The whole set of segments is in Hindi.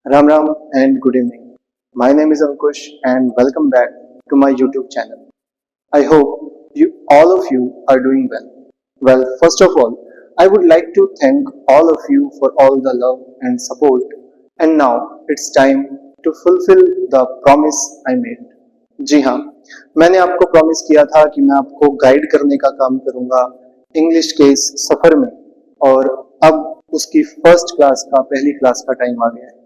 Ram Ram and good evening. My name is Ankush and welcome back to my YouTube channel. I hope all of you are doing well. Well, first of all, I would like to thank all of you for all the love and support. And now it's time to fulfill the promise I made. जी हाँ, मैंने आपको प्रॉमिस किया था कि मैं आपको गाइड करने का काम करूंगा इंग्लिश के इस सफर में, और अब उसकी फर्स्ट क्लास का पहली क्लास का टाइम आ गया है।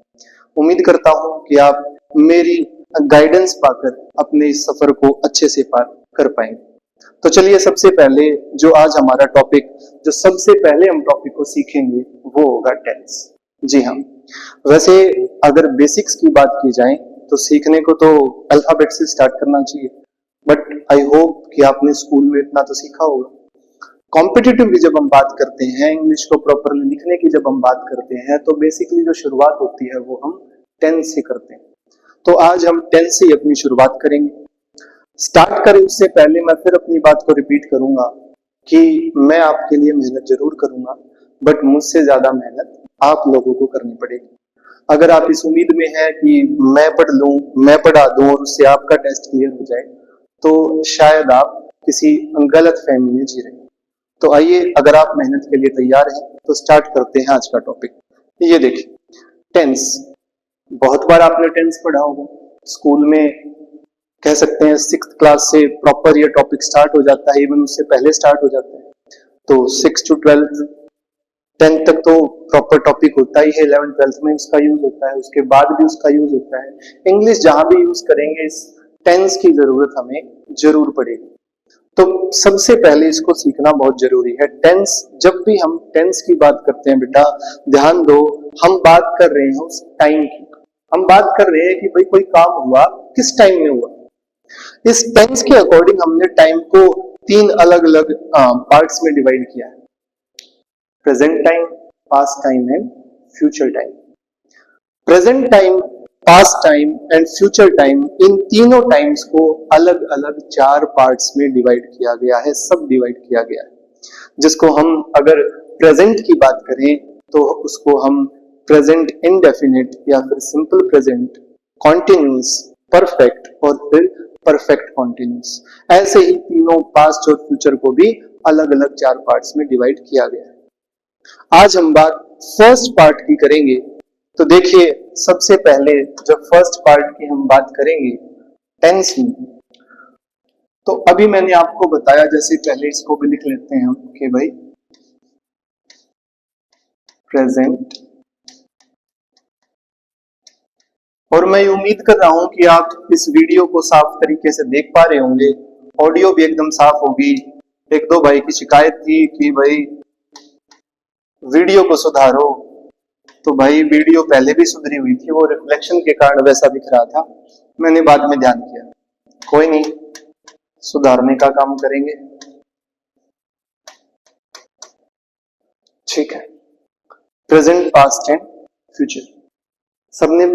उम्मीद करता हूं कि आप मेरी गाइडेंस पाकर अपने इस सफर को अच्छे से पार कर पाएंगे। तो चलिए, सबसे पहले जो आज हमारा टॉपिक, जो सबसे पहले हम टॉपिक को सीखेंगे वो होगा टेंस। जी हाँ, वैसे अगर बेसिक्स की बात की जाए तो सीखने को तो अल्फाबेट से स्टार्ट करना चाहिए, बट आई होप कि आपने स्कूल में इतना तो सीखा होगा। कॉम्पिटिटिव की जब हम बात करते हैं, इंग्लिश को प्रॉपरली लिखने की जब हम बात करते हैं, तो बेसिकली जो शुरुआत होती है वो हम टेंस से करते हैं। तो आज हम टेंस से अपनी शुरुआत करेंगे। स्टार्ट करें उससे पहले मैं फिर अपनी बात को रिपीट करूंगा कि मैं आपके लिए मेहनत जरूर करूंगा, बट मुझसे ज्यादा मेहनत आप लोगों को करनी पड़ेगी। अगर आप इस उम्मीद में हैं कि मैं पढ़ लूं, मैं पढ़ा दूं और उससे आपका टेस्ट क्लियर हो जाए, तो शायद आप किसी गलत फहमी में जी रहे हैं। तो आइए, अगर आप मेहनत के लिए तैयार हैं तो स्टार्ट करते हैं आज का टॉपिक। ये देखिए, टेंस। बहुत बार आपने टेंस पढ़ा होगा स्कूल में, कह सकते हैं 6th क्लास से प्रॉपर ये टॉपिक स्टार्ट हो जाता है, इवन उससे पहले स्टार्ट हो जाता है। तो 6 to 12 10th तक तो प्रॉपर टॉपिक होता ही है, 11th 12th में उसका यूज होता है, उसके बाद भी उसका यूज होता है। इंग्लिश जहां भी यूज करेंगे, इस टेंस की जरूरत हमें जरूर पड़ेगी। तो सबसे पहले इसको सीखना बहुत जरूरी है। टेंस, जब भी हम टेंस की बात करते हैं बेटा, ध्यान दो, हम बात कर रहे हैं उस टाइम की। हम बात कर रहे हैं कि भाई कोई काम हुआ, किस टाइम में हुआ। इस टेंस के अकॉर्डिंग हमने टाइम को 3 अलग अलग पार्ट्स में डिवाइड किया है: present time, past time and future time. Present time, past time and future time, इन तीनों टाइम्स को अलग अलग 4 पार्ट्स में डिवाइड किया गया है, सब डिवाइड किया गया है। जिसको हम अगर प्रेजेंट की बात करें तो उसको हम प्रेजेंट इंडेफिनिट या फिर सिंपल प्रेजेंट, कॉन्टिन्यूस, परफेक्ट और फिर परफेक्ट कॉन्टिन्यूस, ऐसे ही तीनों पास्ट और फ्यूचर को भी अलग अलग 4 पार्ट्स में डिवाइड किया गया है। आज हम बात फर्स्ट पार्ट की करेंगे। तो देखिए, सबसे पहले जब फर्स्ट पार्ट की हम बात करेंगे टेंस में, तो अभी मैंने आपको बताया, जैसे पहले इसको भी लिख लेते हैं हम कि भाई प्रेजेंट। और मैं उम्मीद कर रहा हूं कि आप इस वीडियो को साफ तरीके से देख पा रहे होंगे, ऑडियो भी एकदम साफ होगी। एक दो भाई की शिकायत थी कि भाई वीडियो को सुधारो, तो भाई वीडियो पहले भी सुधरी हुई थी, वो रिफ्लेक्शन के कारण वैसा दिख रहा था, मैंने बाद में ध्यान किया। कोई नहीं, सुधारने का काम करेंगे, ठीक है। प्रेजेंट, पास्ट एंड फ्यूचर सबने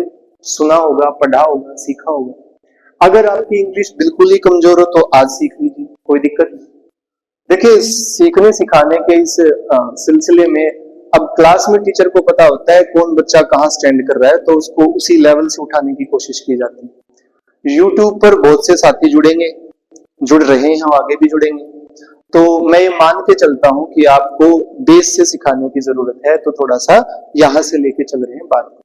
सुना होगा, पढ़ा होगा, सीखा होगा। अगर आपकी इंग्लिश बिल्कुल ही कमजोर हो तो आज सीख लीजिए, कोई दिक्कत नहीं। देखिए, सीखने सिखाने के इस सिलसिले में अब क्लास में टीचर को पता होता है कौन बच्चा कहाँ स्टैंड कर रहा है, तो उसको उसी लेवल से उठाने की कोशिश की जाती है। यूट्यूब पर बहुत से साथी जुड़ेंगे, जुड़ रहे हैं, आगे भी जुड़ेंगे। तो मैं ये मान के चलता हूं कि आपको बेस से सिखाने की जरूरत है, तो थोड़ा सा यहां से लेके चल रहे हैं बात को।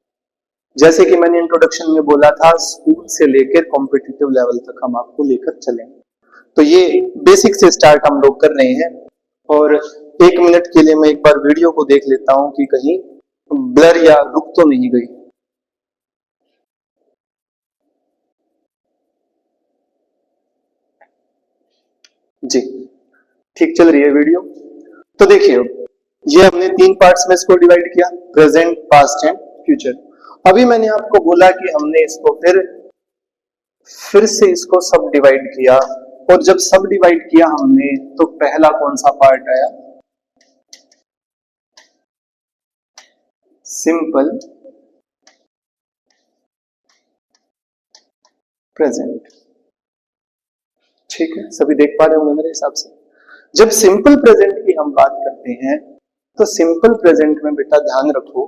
जैसे कि मैंने इंट्रोडक्शन में बोला था, स्कूल से लेकर कॉम्पिटिटिव लेवल तक हम आपको लेकर चलेंगे। तो ये बेसिक से स्टार्ट हम लोग कर रहे हैं। और 1 मिनट के लिए मैं एक बार वीडियो को देख लेता हूं कि कहीं ब्लर या रुक तो नहीं गई। जी, ठीक चल रही है वीडियो। तो देखिए, ये हमने 3 पार्ट्स में इसको डिवाइड किया: प्रेजेंट, पास्ट एंड फ्यूचर। अभी मैंने आपको बोला कि हमने इसको फिर से इसको सब डिवाइड किया, और जब सब डिवाइड किया हमने, तो पहला कौन सा पार्ट आया? Simple present. ठीक है, सभी देख पा रहे होंगे मेरे हिसाब से। जब सिंपल प्रेजेंट की हम बात करते हैं, तो सिंपल प्रेजेंट में बेटा ध्यान रखो,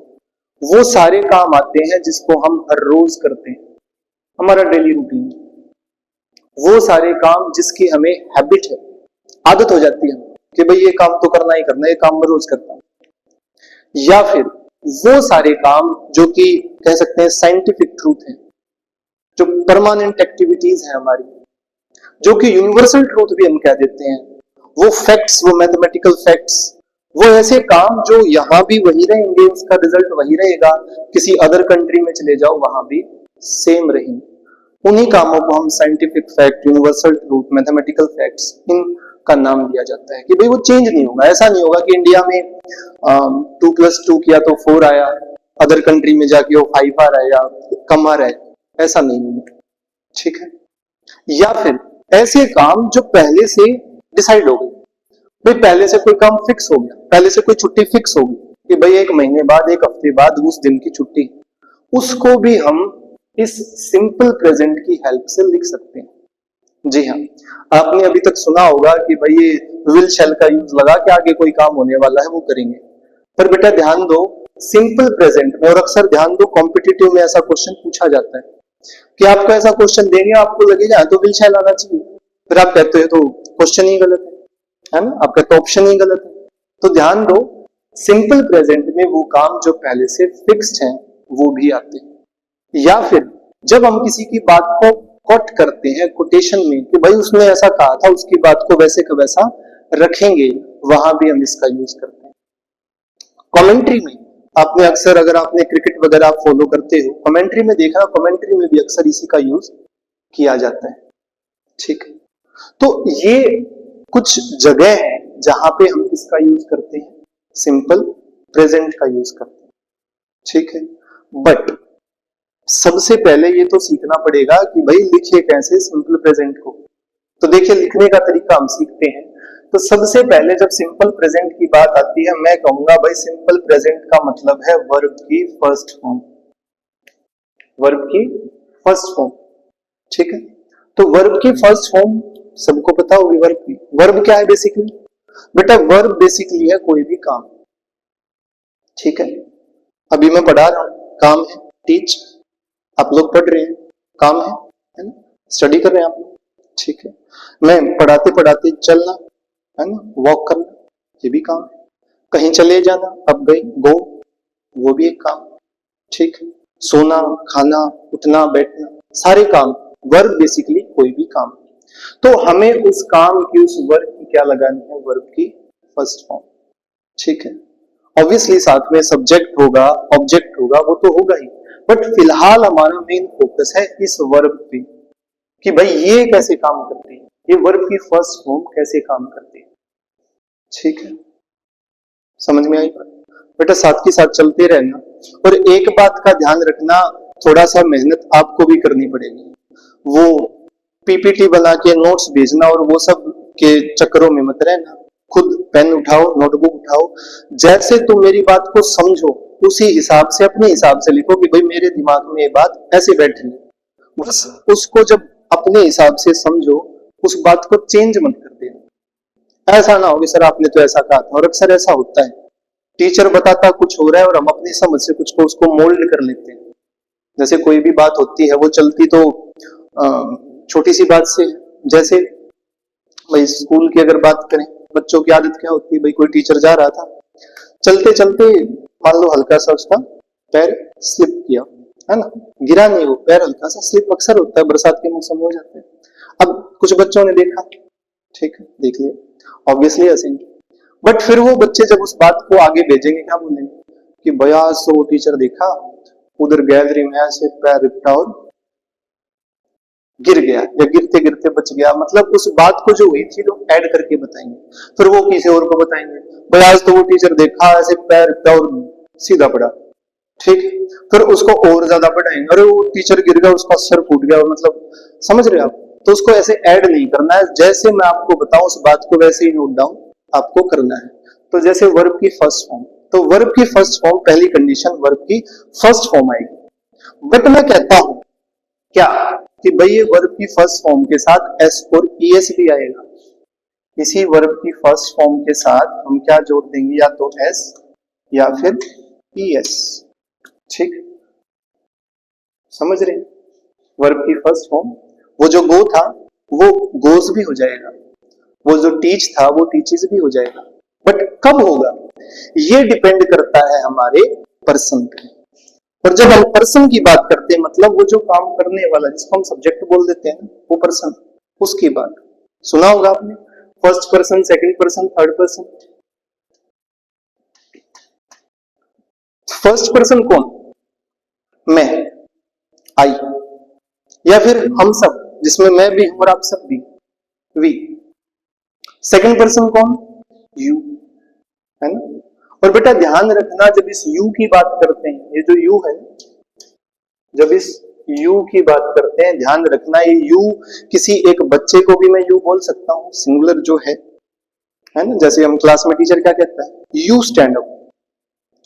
वो सारे काम आते हैं जिसको हम हर रोज करते हैं, हमारा डेली रूटीन। वो सारे काम जिसकी हमें हैबिट है, आदत हो जाती है कि भाई ये काम तो करना ही करना है, ये काम मैं रोज करता हूं। या फिर वो सारे काम जो कि कह सकते हैं साइंटिफिक ट्रूथ है, जो परमानेंट एक्टिविटीज है हमारी, जो कि यूनिवर्सल ट्रूथ भी हम कह देते हैं, वो फैक्ट्स, वो मैथमेटिकल फैक्ट्स, वो ऐसे काम जो यहां भी वही रहेंगे, उसका रिजल्ट वही रहेगा, किसी अदर कंट्री में चले जाओ वहां भी सेम रहेंगे। उन्हीं कामों को हम scientific fact, universal truth, mathematical facts, इनका नाम दिया जाता है कि भाई वो चेंज नहीं होगा। ऐसा नहीं होगा कि इंडिया में 2+2 किया तो 4 आया, अदर कंट्री में जाके वो 5 आ रहा है या कम आ रहा है, ऐसा नहीं होगा। ठीक है। या फिर ऐसे काम जो पहले से डिसाइड हो गए, भाई पहले से कोई काम फिक्स हो गया, पहले से कोई छुट्टी फिक्स होगी कि भाई 1 महीने बाद, 1 हफ्ते बाद उस दिन की छुट्टी, उसको भी हम इस सिंपल प्रेजेंट की हेल्प से लिख सकते हैं। जी हाँ, आपने अभी तक सुना होगा कि भाई ये विल शैल का यूज लगा के आगे कोई काम होने वाला है वो करेंगे, पर बेटा ध्यान दो सिंपल प्रेजेंट में, और अक्सर ध्यान दो कॉम्पिटिटिव में ऐसा क्वेश्चन पूछा जाता है कि आपको ऐसा क्वेश्चन देंगे, आपको लगेगा तो विल शैल आना चाहिए, फिर आप कहते हो तो क्वेश्चन ही गलत है ना, आपका तो ऑप्शन ही गलत है। तो ध्यान दो सिंपल प्रेजेंट में वो काम जो पहले से फिक्स्ड हैं वो भी आते हैं। या फिर जब हम किसी की बात को कोट करते हैं कोटेशन में कि भाई उसने ऐसा कहा था, उसकी बात को वैसे का वैसा रखेंगे, वहां भी हम इसका यूज करते हैं। कमेंट्री में आपने अक्सर, अगर आपने क्रिकेट वगैरह आप फॉलो करते हो, कमेंट्री में देखा, कमेंट्री में भी अक्सर इसी का यूज किया जाता है। ठीक है। तो ये कुछ जगह है जहां पे हम इसका यूज करते हैं, सिंपल प्रेजेंट का यूज करते हैं। ठीक है। बट सबसे पहले ये तो सीखना पड़ेगा कि भाई लिखे कैसे सिंपल प्रेजेंट को। तो देखिए लिखने का तरीका हम सीखते हैं। तो सबसे पहले जब सिंपल प्रेजेंट की बात आती है, मैं कहूंगा भाई सिंपल प्रेजेंट का मतलब है वर्ब की फर्स्ट फॉर्म, वर्ब की फर्स्ट फॉर्म। ठीक है। तो वर्ब की फर्स्ट फॉर्म सबको पता होगी। वर्ब की, वर्ब क्या है बेसिकली बेटा? वर्ब बेसिकली है कोई भी काम। ठीक है। अभी मैं पढ़ा रहा हूं, काम है टीच, आप लोग पढ़ रहे हैं, काम है ना, स्टडी कर रहे हैं आप लोग। ठीक है। मैं पढ़ाते पढ़ाते चलना है ना, वॉक करना, ये भी काम है। कहीं चले जाना, अब गई, गो, वो भी एक काम। ठीक है। सोना, खाना, उठना, बैठना, सारे काम, वर्ब बेसिकली कोई भी काम। तो हमें उस काम की, उस वर्ब की क्या लगानी है? वर्ब की फर्स्ट फॉर्म। ठीक है। ऑब्वियसली साथ में सब्जेक्ट होगा, ऑब्जेक्ट होगा, वो तो होगा ही, बट फिलहाल हमारा मेन फोकस है इस वर्ब पे कि भाई ये कैसे काम करती है, ये वर्ब की फर्स्ट फॉर्म कैसे काम करती है। ठीक है। समझ में आई बात? बेटा साथ के साथ चलते रहना, और एक बात का ध्यान रखना, थोड़ा सा मेहनत आपको भी करनी पड़ेगी। वो पीपीटी बना के नोट्स भेजना और वो सब के चक्करों में मत रहना। खुद पेन उठाओ, नोटबुक उठाओ, जैसे तुम मेरी बात को समझो उसी हिसाब से, अपने हिसाब से लिखो कि भाई मेरे दिमाग में ये बात ऐसे बैठ रही है। बस उसको जब अपने हिसाब से समझो, उस बात को चेंज मत कर देना। ऐसा ना हो कि सर आपने तो ऐसा कहा था, और अक्सर ऐसा होता है, टीचर बताता कुछ हो रहा है और हम अपनी समझ से कुछ को उसको मोल्ड कर लेते हैं। जैसे कोई भी बात होती है वो चलती तो छोटी सी बात से, जैसे भाई स्कूल की अगर बात करें, बच्चों की आदत क्या होती है, भाई कोई टीचर जा रहा था, चलते चलते मान लो हल्का सा उसका पैर स्लिप किया, है ना, गिरा नहीं, वो पैर हल्का सा स्लिप अक्सर होता है, बरसात के मौसम में हो जाते हैं। अब कुछ बच्चों ने देखा, ठीक है, देख लिया, ऑब्वियसली हंसेंगे, बट फिर वो बच्चे जब उस बात को आगे भेजेंगे, क्या बोलेंगे कि भैया तो वो टीचर देखा उधर गैलरी में ऐसे पैर रिपटा और गिर गया, या गिरते गिरते बच गया। मतलब उस बात को जो हुई थी लोग ऐड करके बताएंगे, फिर वो किसी और को बताएंगे, भाई आज तो वो टीचर देखा ऐसे पैर रिपटा और सीधा पड़ा। ठीक, फिर उसको और ज्यादा बढ़ाएंगे, अरे वो टीचर गिर गया, उसका सर फूट गया, मतलब समझ रहे आप? तो उसको ऐसे ऐड नहीं करना है, जैसे मैं आपको बताऊं उस बात को वैसे ही नोट डाउन आपको करना है। तो जैसे वर्ब की फर्स्ट फॉर्म, तो वर्ब की फर्स्ट फॉर्म, पहली कंडीशन वर्ब की फर्स्ट फॉर्म आएगी। बट मैं कहता हूं क्या कि भाई ये वर्ब की फर्स्ट फॉर्म के साथ एस और ईएस भी आएगा। इसी वर्ब की फर्स्ट फॉर्म के साथ हम क्या जोड़ देंगे, या तो एस या फिर ईएस। ठीक, समझ रहे हैं? वर्ब की फर्स्ट फॉर्म, वो जो गो था वो गोज भी हो जाएगा, वो जो टीच था वो टीचेस भी हो जाएगा, बट कब होगा ये डिपेंड करता है हमारे पर्सन पे। और जब हम पर्सन की बात करते हैं मतलब वो जो काम करने वाला, जिसको हम सब्जेक्ट बोल देते हैं वो पर्सन, उसकी बात सुना होगा आपने, first person, second person, third person. First person कौन? मैं, आई, या फिर हम सब, जिसमें मैं भी हूं और आप सब भी, वी। सेकंड पर्सन कौन? यू, है ना? और बेटा ध्यान रखना, जब इस यू की बात करते हैं, ये जो यू है, जब इस यू की बात करते हैं, ध्यान रखना ये यू किसी एक बच्चे को भी मैं यू बोल सकता हूं, सिंगुलर जो है ना? जैसे हम क्लास में टीचर क्या कहता है, यू स्टैंड अप,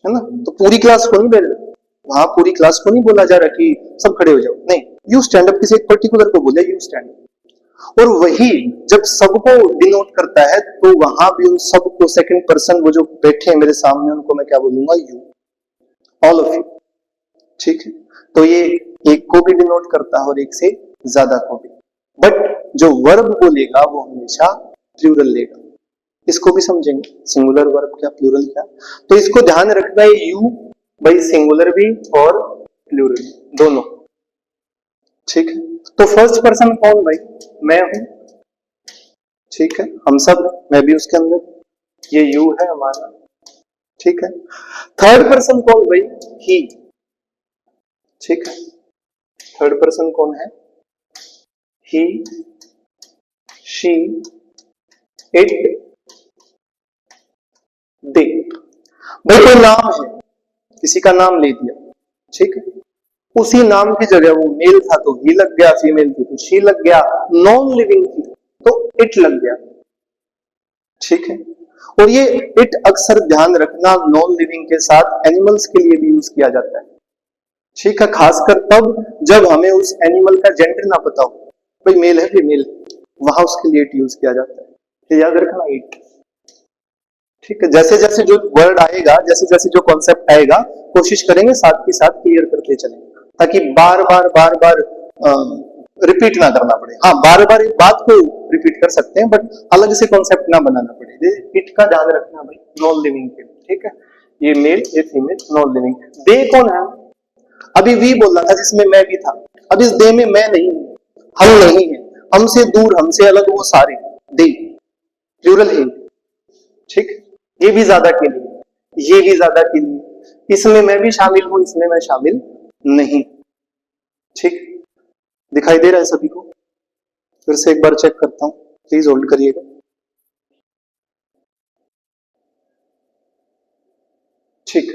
है ना? तो पूरी क्लास को नहीं बोल रहा, वहां पूरी क्लास को नहीं बोला जा रहा कि सब खड़े हो जाओ, नहीं, यू स्टैंड अप किसी एक पर्टिकुलर को बोले यू स्टैंड अप। और वही जब सबको डिनोट करता है तो वहां भी उन सबको, सेकंड पर्सन, वो जो बैठे हैं मेरे सामने, उनको मैं क्या बोलूंगा? You, all of you. ठीक है, तो ये एक को भी डिनोट करता है और एक से ज्यादा को भी, बट जो वर्ब बोलेगा वो हमेशा प्लूरल लेगा। इसको भी समझेंगे, सिंगुलर वर्ब क्या, प्लूरल क्या। तो इसको ध्यान रखना है, यू भाई सिंगुलर भी और प्लूरल दोनों। ठीक है, तो फर्स्ट पर्सन कौन भाई? मैं हूं, ठीक है, हम सब, मैं भी उसके अंदर, ये यू है हमारा। ठीक है, थर्ड पर्सन कौन भाई? ही। ठीक है, थर्ड पर्सन कौन है? ही, शी, इट, दे। भाई कोई नाम है, किसी का नाम ले दिया, ठीक है, उसी नाम की जगह वो मेल था तो ही लग गया, फीमेल थी तो शी लग गया, नॉन लिविंग थी तो इट लग गया। ठीक है, और ये इट अक्सर ध्यान रखना नॉन लिविंग के साथ एनिमल्स के लिए भी यूज किया जाता है। ठीक है, खासकर तब जब हमें उस एनिमल का जेंडर ना पता हो, भाई मेल है फीमेल, वहां उसके लिए इट यूज किया जाता है, तो याद रखना इट। ठीक है, जैसे जैसे जो वर्ड आएगा, जैसे जैसे जो कॉन्सेप्ट आएगा, कोशिश करेंगे साथ के साथ क्लियर करते चलें, ताकि बार बार रिपीट ना करना पड़े। हाँ, बार बार एक बात को रिपीट कर सकते हैं बट अलग से कॉन्सेप्ट ना बनाना पड़े। इट का ध्यान रखना भाई, नॉन लिविंग के। ठीक है, ये मेल, ये फीमेल, नॉन लिविंग। दे कौन है? अभी वी बोल रहा था जिसमें मैं भी था, अब इस दे में मैं नहीं हूं, हम नहीं है, हमसे दूर, हमसे अलग वो सारे, दे प्लूरल है। ठीक, ये भी ज्यादा के लिए, ये भी ज्यादा के लिए, इसमें मैं भी शामिल हूं, इसमें मैं शामिल नहीं। ठीक, दिखाई दे रहा है सभी को? फिर से एक बार चेक करता हूं, प्लीज होल्ड करिएगा। ठीक,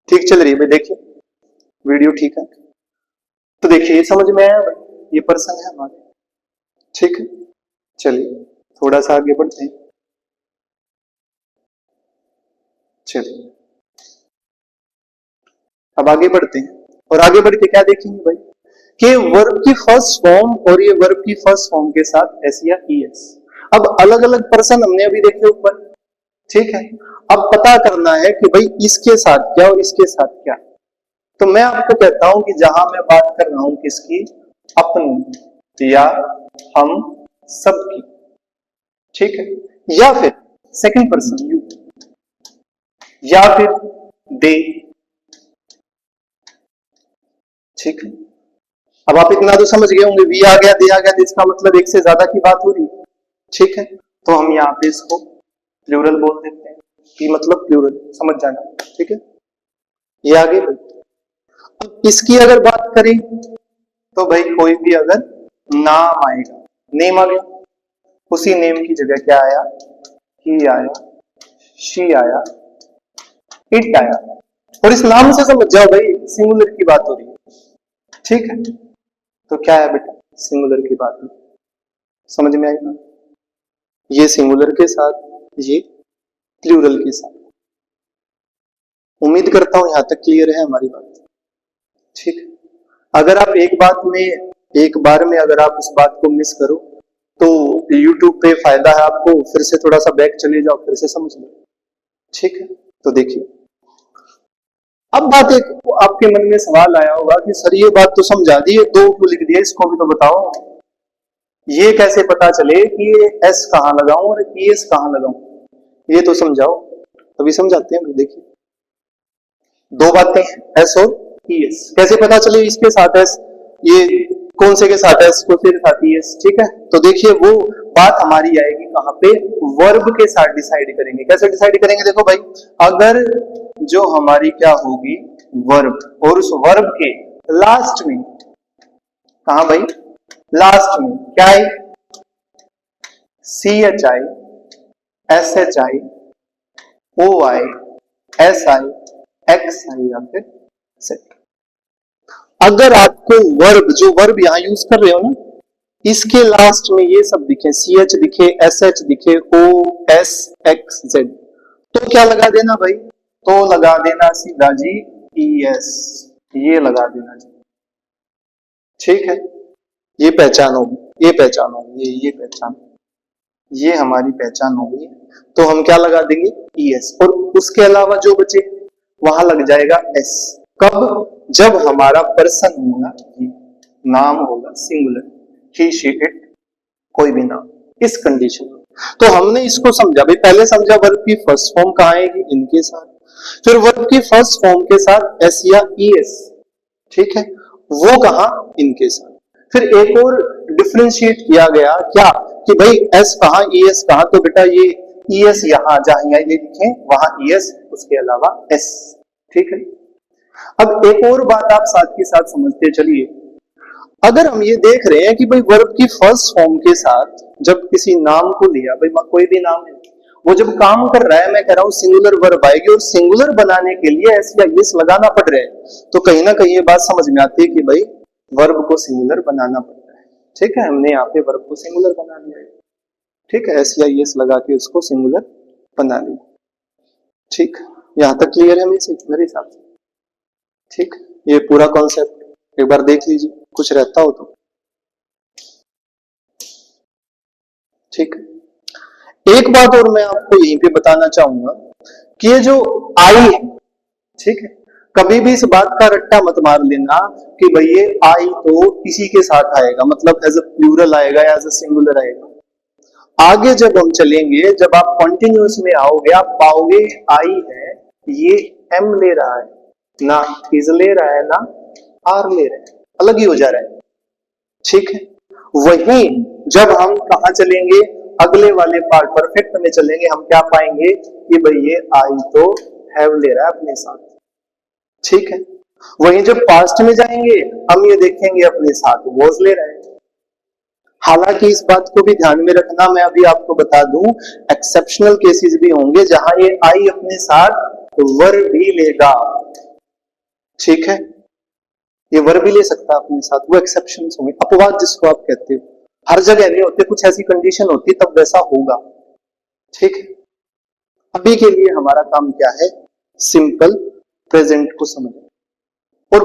ठीक चल रही है भाई, देखिए वीडियो ठीक है। तो देखिए ये समझ में आया भाई, ये पर्सन है हमारे। ठीक है, चलिए थोड़ा सा आगे बढ़ते हैं। चलिए अब आगे बढ़ते हैं, और आगे बढ़ के क्या देखेंगे भाई, कि वर्ब की फर्स्ट फॉर्म और ये वर्ब की फर्स्ट फॉर्म के साथ एस या ईएस। अब अलग अलग पर्सन हमने अभी देखे ऊपर, ठीक है, अब पता करना है कि भाई इसके साथ क्या और इसके साथ क्या। तो मैं आपको कहता हूं कि जहां मैं बात कर रहा हूं किसकी, अपनी या हम सबकी, ठीक है, या फिर सेकंड पर्सन यू, या फिर दे। ठीक है, अब आप इतना तो समझ गए होंगे, वी आ गया, दे आ गया, तो इसका मतलब एक से ज्यादा की बात हो रही है। ठीक है, तो हम यहाँ पे इसको प्लूरल बोल देते हैं, कि मतलब प्लूरल, समझ जाना। ठीक है, ये आगे बढ़ते। अब इसकी अगर बात करें तो भाई कोई भी अगर नाम आएगा, नेम आ गया, उसी नेम की जगह क्या आया, ही आया, शी आया, इट आया, और इस नाम से समझ जाओ भाई सिंगुलर की बात हो रही है। ठीक है, तो क्या है बेटा, सिंगुलर की बात है, समझ में आई ना? ये सिंगुलर के साथ, ये प्लूरल के साथ। उम्मीद करता हूं यहां तक क्लियर है हमारी बात। ठीक है, अगर आप एक बार में अगर आप उस बात को मिस करो तो YouTube पे फायदा है आपको, फिर से थोड़ा सा बैक चले जाओ, फिर से समझ लो। ठीक है, तो देखिए अब बात एक आपके मन में सवाल आया होगा कि सर ये बात तो समझा दी, ये दो क्यों लिख दिया, इसको भी तो बताओ। ये कैसे पता चले कि ये एस कहाँ लगाऊं और ईएस कहाँ लगाऊं, ये तो समझाओ। अभी समझाते हैं। देखिए दो बातें हैं, एस और ईएस। कैसे पता चले इसके साथ एस, ये कौन से के साथ एस, कौन से के साथ ईएस। ठीक है, तो देखिए वो बात हमारी आएगी कहां पे, वर्ब के साथ डिसाइड करेंगे। कैसे डिसाइड करेंगे, देखो भाई, अगर जो हमारी क्या होगी वर्ब, और उस वर्ब के लास्ट में, कहा भाई, लास्ट में क्या है, C H I, S H I, O I, S I, X I या फिर सेट। अगर आपको वर्ब, जो वर्ब यहां यूज कर रहे हो ना, इसके लास्ट में ये सब दिखे, सी एच दिखे, एस एच दिखे, ओ एस एक्स जेड, तो क्या लगा देना भाई, तो लगा देना सीधा जी ई एस, ये लगा देना जी। ठीक है, ये पहचान होगी, ये पहचान होगी, ये पहचान, ये हमारी पहचान होगी। तो हम क्या लगा देंगे, ई एस, और उसके अलावा जो बचे वहां लग जाएगा एस। कब, जब हमारा पर्सन होगा, नाम होगा सिंगुलर, ही शी इट, कोई भी नाम, इस कंडीशन में। तो हमने इसको समझा भाई, पहले समझा वर्ब की फर्स्ट फॉर्म कहाँ आएगी, इनके साथ, फिर वर्ब की फर्स्ट फॉर्म के साथ एस या ई एस। ठीक है, वो कहा, इनके साथ। फिर एक और डिफरेंशिएट किया गया क्या, कि भाई एस कहां, ई एस कहां, तो बेटा ये ई एस यहां, जहां ये लिखे वहां ई एस, उसके अलावा एस। ठीक है, अब एक और बात आप साथ के साथ समझते चलिए। अगर हम ये देख रहे हैं कि भाई वर्ब की फर्स्ट फॉर्म के साथ जब किसी नाम को लिया, भाई कोई भी नाम है, वो जब काम कर रहा है, मैं कह रहा हूं सिंगुलर वर्ब आएगी, और सिंगुलर बनाने के लिए एस या एस लगाना पड़ रहा है, तो कहीं ना कहीं ये बात समझ में आती है कि भाई वर्ब को सिंगुलर बनाना पड़ रहा है। ठीक है, हमने यहाँ पे वर्ब को सिंगुलर बना लिया है। ठीक है, एस या एस लगा के उसको सिंगुलर बना लिया। ठीक, यहां तक क्लियर है मेरे हिसाब से। ठीक, ये पूरा कॉन्सेप्ट एक बार देख लीजिए, कुछ रहता हो तो। ठीक, एक बात और मैं आपको यहीं पे बताना चाहूंगा कि ये जो आई है, ठीक है, कभी भी इस बात का रट्टा मत मार लेना कि भाई ये आई तो इसी के साथ आएगा, मतलब एज अ प्लूरल आएगा या एज अ सिंगुलर आएगा। आगे जब हम चलेंगे, जब आप कॉन्टिन्यूअस में आओगे, आप पाओगे आई है, ये एम ले रहा है ना, इज ले रहा है ना, आर ले रहा है, अलग ही हो जा रहा है। ठीक है, वहीं जब हम कहा चलेंगे, अगले वाले पार्ट परफेक्ट में चलेंगे, हम क्या पाएंगे कि भाई ये आई तो हैव ले रहा है अपने साथ। ठीक है, वहीं जब पास्ट में जाएंगे, हम ये देखेंगे अपने साथ वॉज ले रहा है। हालांकि इस बात को भी ध्यान में रखना, मैं अभी आपको बता दूं, एक्सेप्शनल केसेस भी होंगे जहां ये आई अपने साथ वर्ब भी लेगा। ठीक है, ये वर्ब भी ले सकता है अपने साथ, वो एक्सेप्शंस होंगे, अपवाद जिसको आप कहते हो। हर जगह नहीं होते, कुछ ऐसी कंडीशन होती तब वैसा होगा। ठीक है, अभी के लिए हमारा काम क्या है, सिंपल प्रेजेंट को समझना, और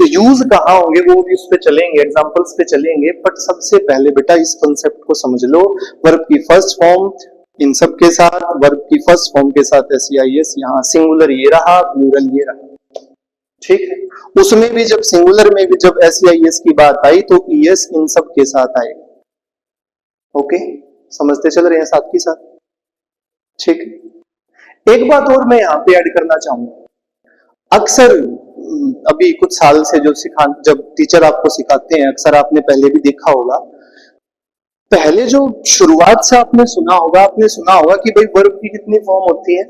यूज कहां होंगे वो भी उस पे चलेंगे, एग्जांपल्स पे चलेंगे। बट सबसे पहले बेटा इस कॉन्सेप्ट को समझ लो, वर्ब की फर्स्ट फॉर्म इन सब के साथ, वर्ब की फर्स्ट फॉर्म के साथ एस या एस, यहाँ सिंगुलर ये रहा, प्लूरल ये रहा। ठीक है, उसमें भी जब सिंगुलर में भी जब एस या एस की बात आई तो ई एस इन सब के साथ आएगा। ओके, समझते चल रहे हैं साथ के साथ। ठीक, एक बात और मैं यहां पे ऐड करना चाहूंगा। अक्सर अभी कुछ साल से जो जब टीचर आपको सिखाते हैं, अक्सर आपने पहले भी देखा होगा, पहले जो शुरुआत से आपने सुना होगा कि भाई वर्ब की कितनी फॉर्म होती है।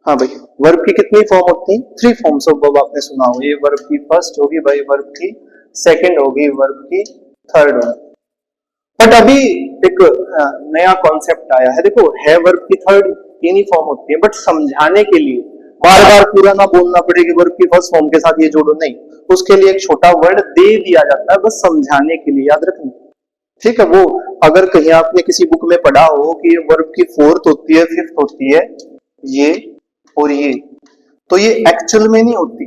हाँ भाई, वर्ब की कितनी फॉर्म होती है, 3 फॉर्म्स ऑफ वर्ब आपने सुना होगा। ये वर्ब की फर्स्ट होगी भाई, वर्ब की सेकंड होगी, वर्ब की थर्ड होगी। बट अभी एक नया कॉन्सेप्ट आया है, देखो है वर्ब की थर्ड, तीन ही फॉर्म होती है, बट समझाने के लिए बार बार पूरा ना बोलना पड़े कि वर्ब की फर्स्ट फॉर्म के साथ ये जोड़ो, नहीं, उसके लिए एक छोटा वर्ड दे दिया जाता है बस समझाने के लिए, याद रखना। ठीक है, वो अगर कहीं आपने किसी बुक में पढ़ा हो कि ये वर्ब की फोर्थ होती है, फिफ्थ होती है, ये और ये, तो ये एक्चुअल में नहीं होती।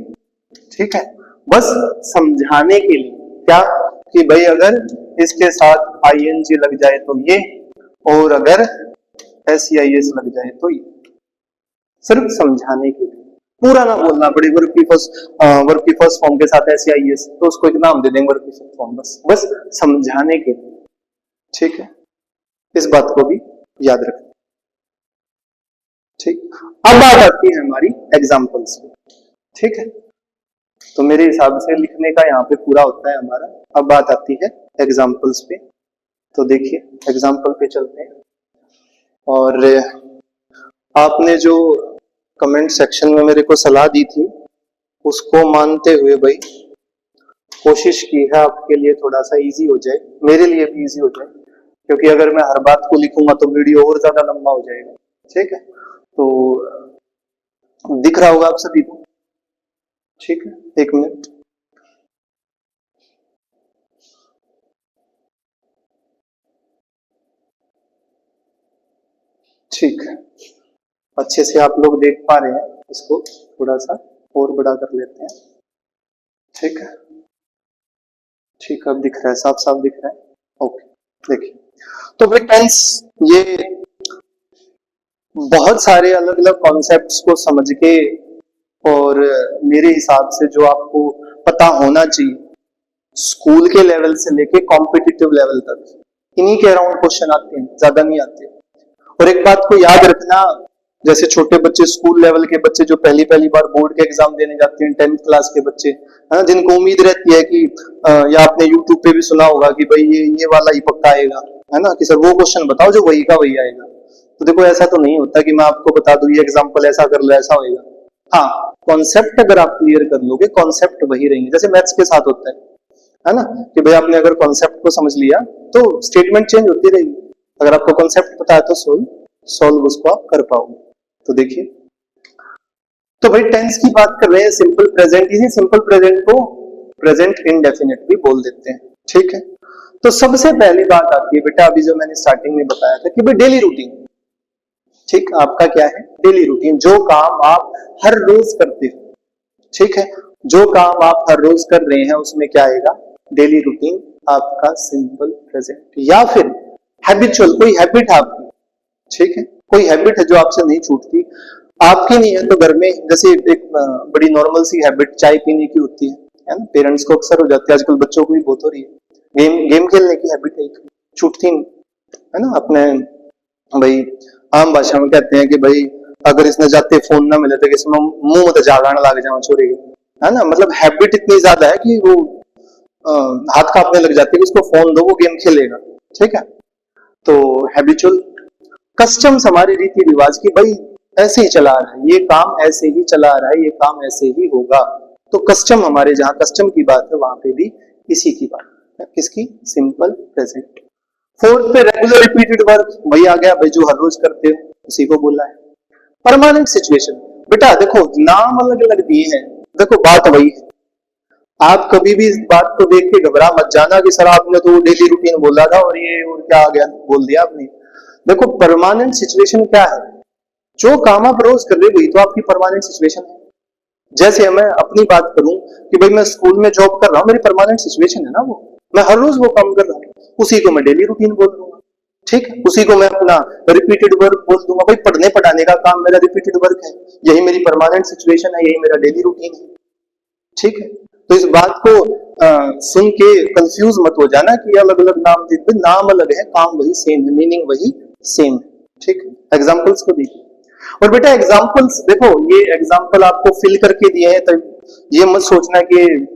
ठीक है, बस समझाने के लिए क्या, कि भाई अगर इसके साथ आईएनजी लग जाए तो ये, और अगर एस या एस लग जाए तो ये। सिर्फ समझाने के लिए, पूरा ना बोलना पड़े वर्ब की फर्स्ट फॉर्म के साथ ऐसे आई एस, तो उसको एक नाम दे देंगे वर्ब की फर्स्ट फॉर्म, बस समझाने के लिए। ठीक है, इस बात को भी याद रखना। ठीक, अब बात आती है हमारी एग्जाम्पल्स पे। ठीक है, तो मेरे हिसाब से लिखने का यहाँ पे पूरा होता है हमारा। अब बात आती है एग्जाम्पल्स पे, तो देखिए एग्जाम्पल पे चलते हैं। और आपने जो कमेंट सेक्शन में मेरे को सलाह दी थी उसको मानते हुए भाई कोशिश की है आपके लिए थोड़ा सा इजी हो जाए, मेरे लिए भी इजी हो जाए, क्योंकि अगर मैं हर बात को लिखूंगा तो वीडियो और ज्यादा लंबा हो जाएगा। ठीक है, तो दिख रहा होगा आप सभी को? ठीक है, एक मिनट। ठीक है, अच्छे से आप लोग देख पा रहे हैं, इसको थोड़ा सा और बड़ा कर लेते हैं। ठीक है, ठीक, अब दिख रहा है, साफ साफ दिख रहा है। ओके, देखिए तो भाई टेंस, ये बहुत सारे अलग अलग कॉन्सेप्ट्स को समझ के, और मेरे हिसाब से जो आपको पता होना चाहिए स्कूल के लेवल से लेके कॉम्पिटिटिव लेवल तक, इन्हीं के अराउंड क्वेश्चन आते हैं, ज्यादा नहीं आते। और एक बात को याद रखना, जैसे छोटे बच्चे, स्कूल लेवल के बच्चे जो पहली पहली बार बोर्ड के एग्जाम देने जाते हैं, 10th क्लास के बच्चे, है ना, जिनको उम्मीद रहती है कि या आपने यूट्यूब पे भी सुना होगा कि भाई ये वाला ही पक्का आएगा, है ना, कि सर वो क्वेश्चन बताओ जो वही का वही आएगा। तो देखो ऐसा तो नहीं होता कि मैं आपको बता दूं ये एग्जाम्पल ऐसा कर लो ऐसा होएगा। हाँ, कॉन्सेप्ट अगर आप क्लियर कर लोगे, कॉन्सेप्ट वही रहेंगे, जैसे मैथ्स के साथ होता है ना, कि भाई आपने अगर कॉन्सेप्ट को समझ लिया तो स्टेटमेंट चेंज होती रहेगी। अगर आपको कॉन्सेप्ट पता है तो सोल्व उसको आप कर पाओगे। तो देखिए, तो भाई टेंस की बात कर रहे हैं, सिंपल प्रेजेंट, इसी सिंपल प्रेजेंट को प्रेजेंट इंडेफिनिट भी बोल देते हैं। ठीक है, तो सबसे पहली बात आती है बेटा, अभी जो मैंने स्टार्टिंग में बताया था कि भाई डेली रूटीन। ठीक, आपका क्या है? डेली रूटीन, जो काम आप हर रोज करते हो। ठीक है, जो काम आप हर रोज कर रहे हैं उसमें क्या आएगा? डेली रूटीन आपका सिंपल प्रेजेंट, या फिर हैबिचुअल, कोई हैबिट आपकी। ठीक है, कोई हैबिट है जो आपसे नहीं छूटती, आपकी नहीं है तो घर में, जैसे एक बड़ी नॉर्मल सी हैबिट चाय पीने की होती है ना, पेरेंट्स को अक्सर हो जाती है, आजकल बच्चों को भी बहुत हो रही है। गेम खेलने की हैबिट है, छूटती नहीं, है ना। अपने भाई आम भाषा में कहते हैं कि भाई अगर इसने जाते फोन ना मिले तो इसमें मुंह मत जागाने लग जाओ छोरे, है ना। मतलब हैबिट इतनी ज्यादा है कि वो हाथ कांपने लग जाते हैं कि उसको फोन दो वो गेम खेलेगा। ठीक है, तो हैबिचुअल, कस्टम्स, हमारे रीति रिवाज की, भाई ऐसे ही चला रहा है, ये काम ऐसे ही चला रहा है, ये काम ऐसे ही होगा। तो कस्टम, हमारे जहां कस्टम की बात है वहां पे भी इसी की बात है, किसकी? Simple present. फोर्थ पे रेगुलर रिपीटेड वर्क, वही आ गया भाई जो हर रोज करते हो, उसी को बोला है। परमानेंट सिचुएशन, बेटा देखो नाम अलग अलग दिए हैं, देखो बात वही है। आप कभी भी इस बात को देख के घबरा मत जाना कि सर आपने तो डेली रूटीन बोला था और ये और क्या आ गया बोल दिया आपने। देखो परमानेंट सिचुएशन क्या है? जो काम आप रोज कर रहे हो वही तो आपकी परमानेंट सिचुएशन है। जैसे मैं अपनी बात करूं कि भाई मैं स्कूल में जॉब कर रहा हूं, मेरी परमानेंट सिचुएशन है ना वो, मैं हर रोज वो काम कर रहा हूं, उसी को मैं डेली रूटीन बोल दूंगा। ठीक, उसी को मैं अपना रिपीटेड वर्क बोल दूंगा। भाई पढ़ने पढ़ाने का काम मेरा रिपीटेड वर्क है, यही मेरी परमानेंट सिचुएशन है, यही मेरा डेली रूटीन है। ठीक है, तो इस बात को सुन के कंफ्यूज मत हो जाना कि अलग अलग नाम दे, नाम अलग है, काम वही सेम है, मीनिंग वही सेम है। ठीक है, एग्जाम्पल्स को देखिए। और बेटा एग्जाम्पल्स देखो, ये एग्जाम्पल आपको फिल करके दिए हैं, तो ये मत सोचना कि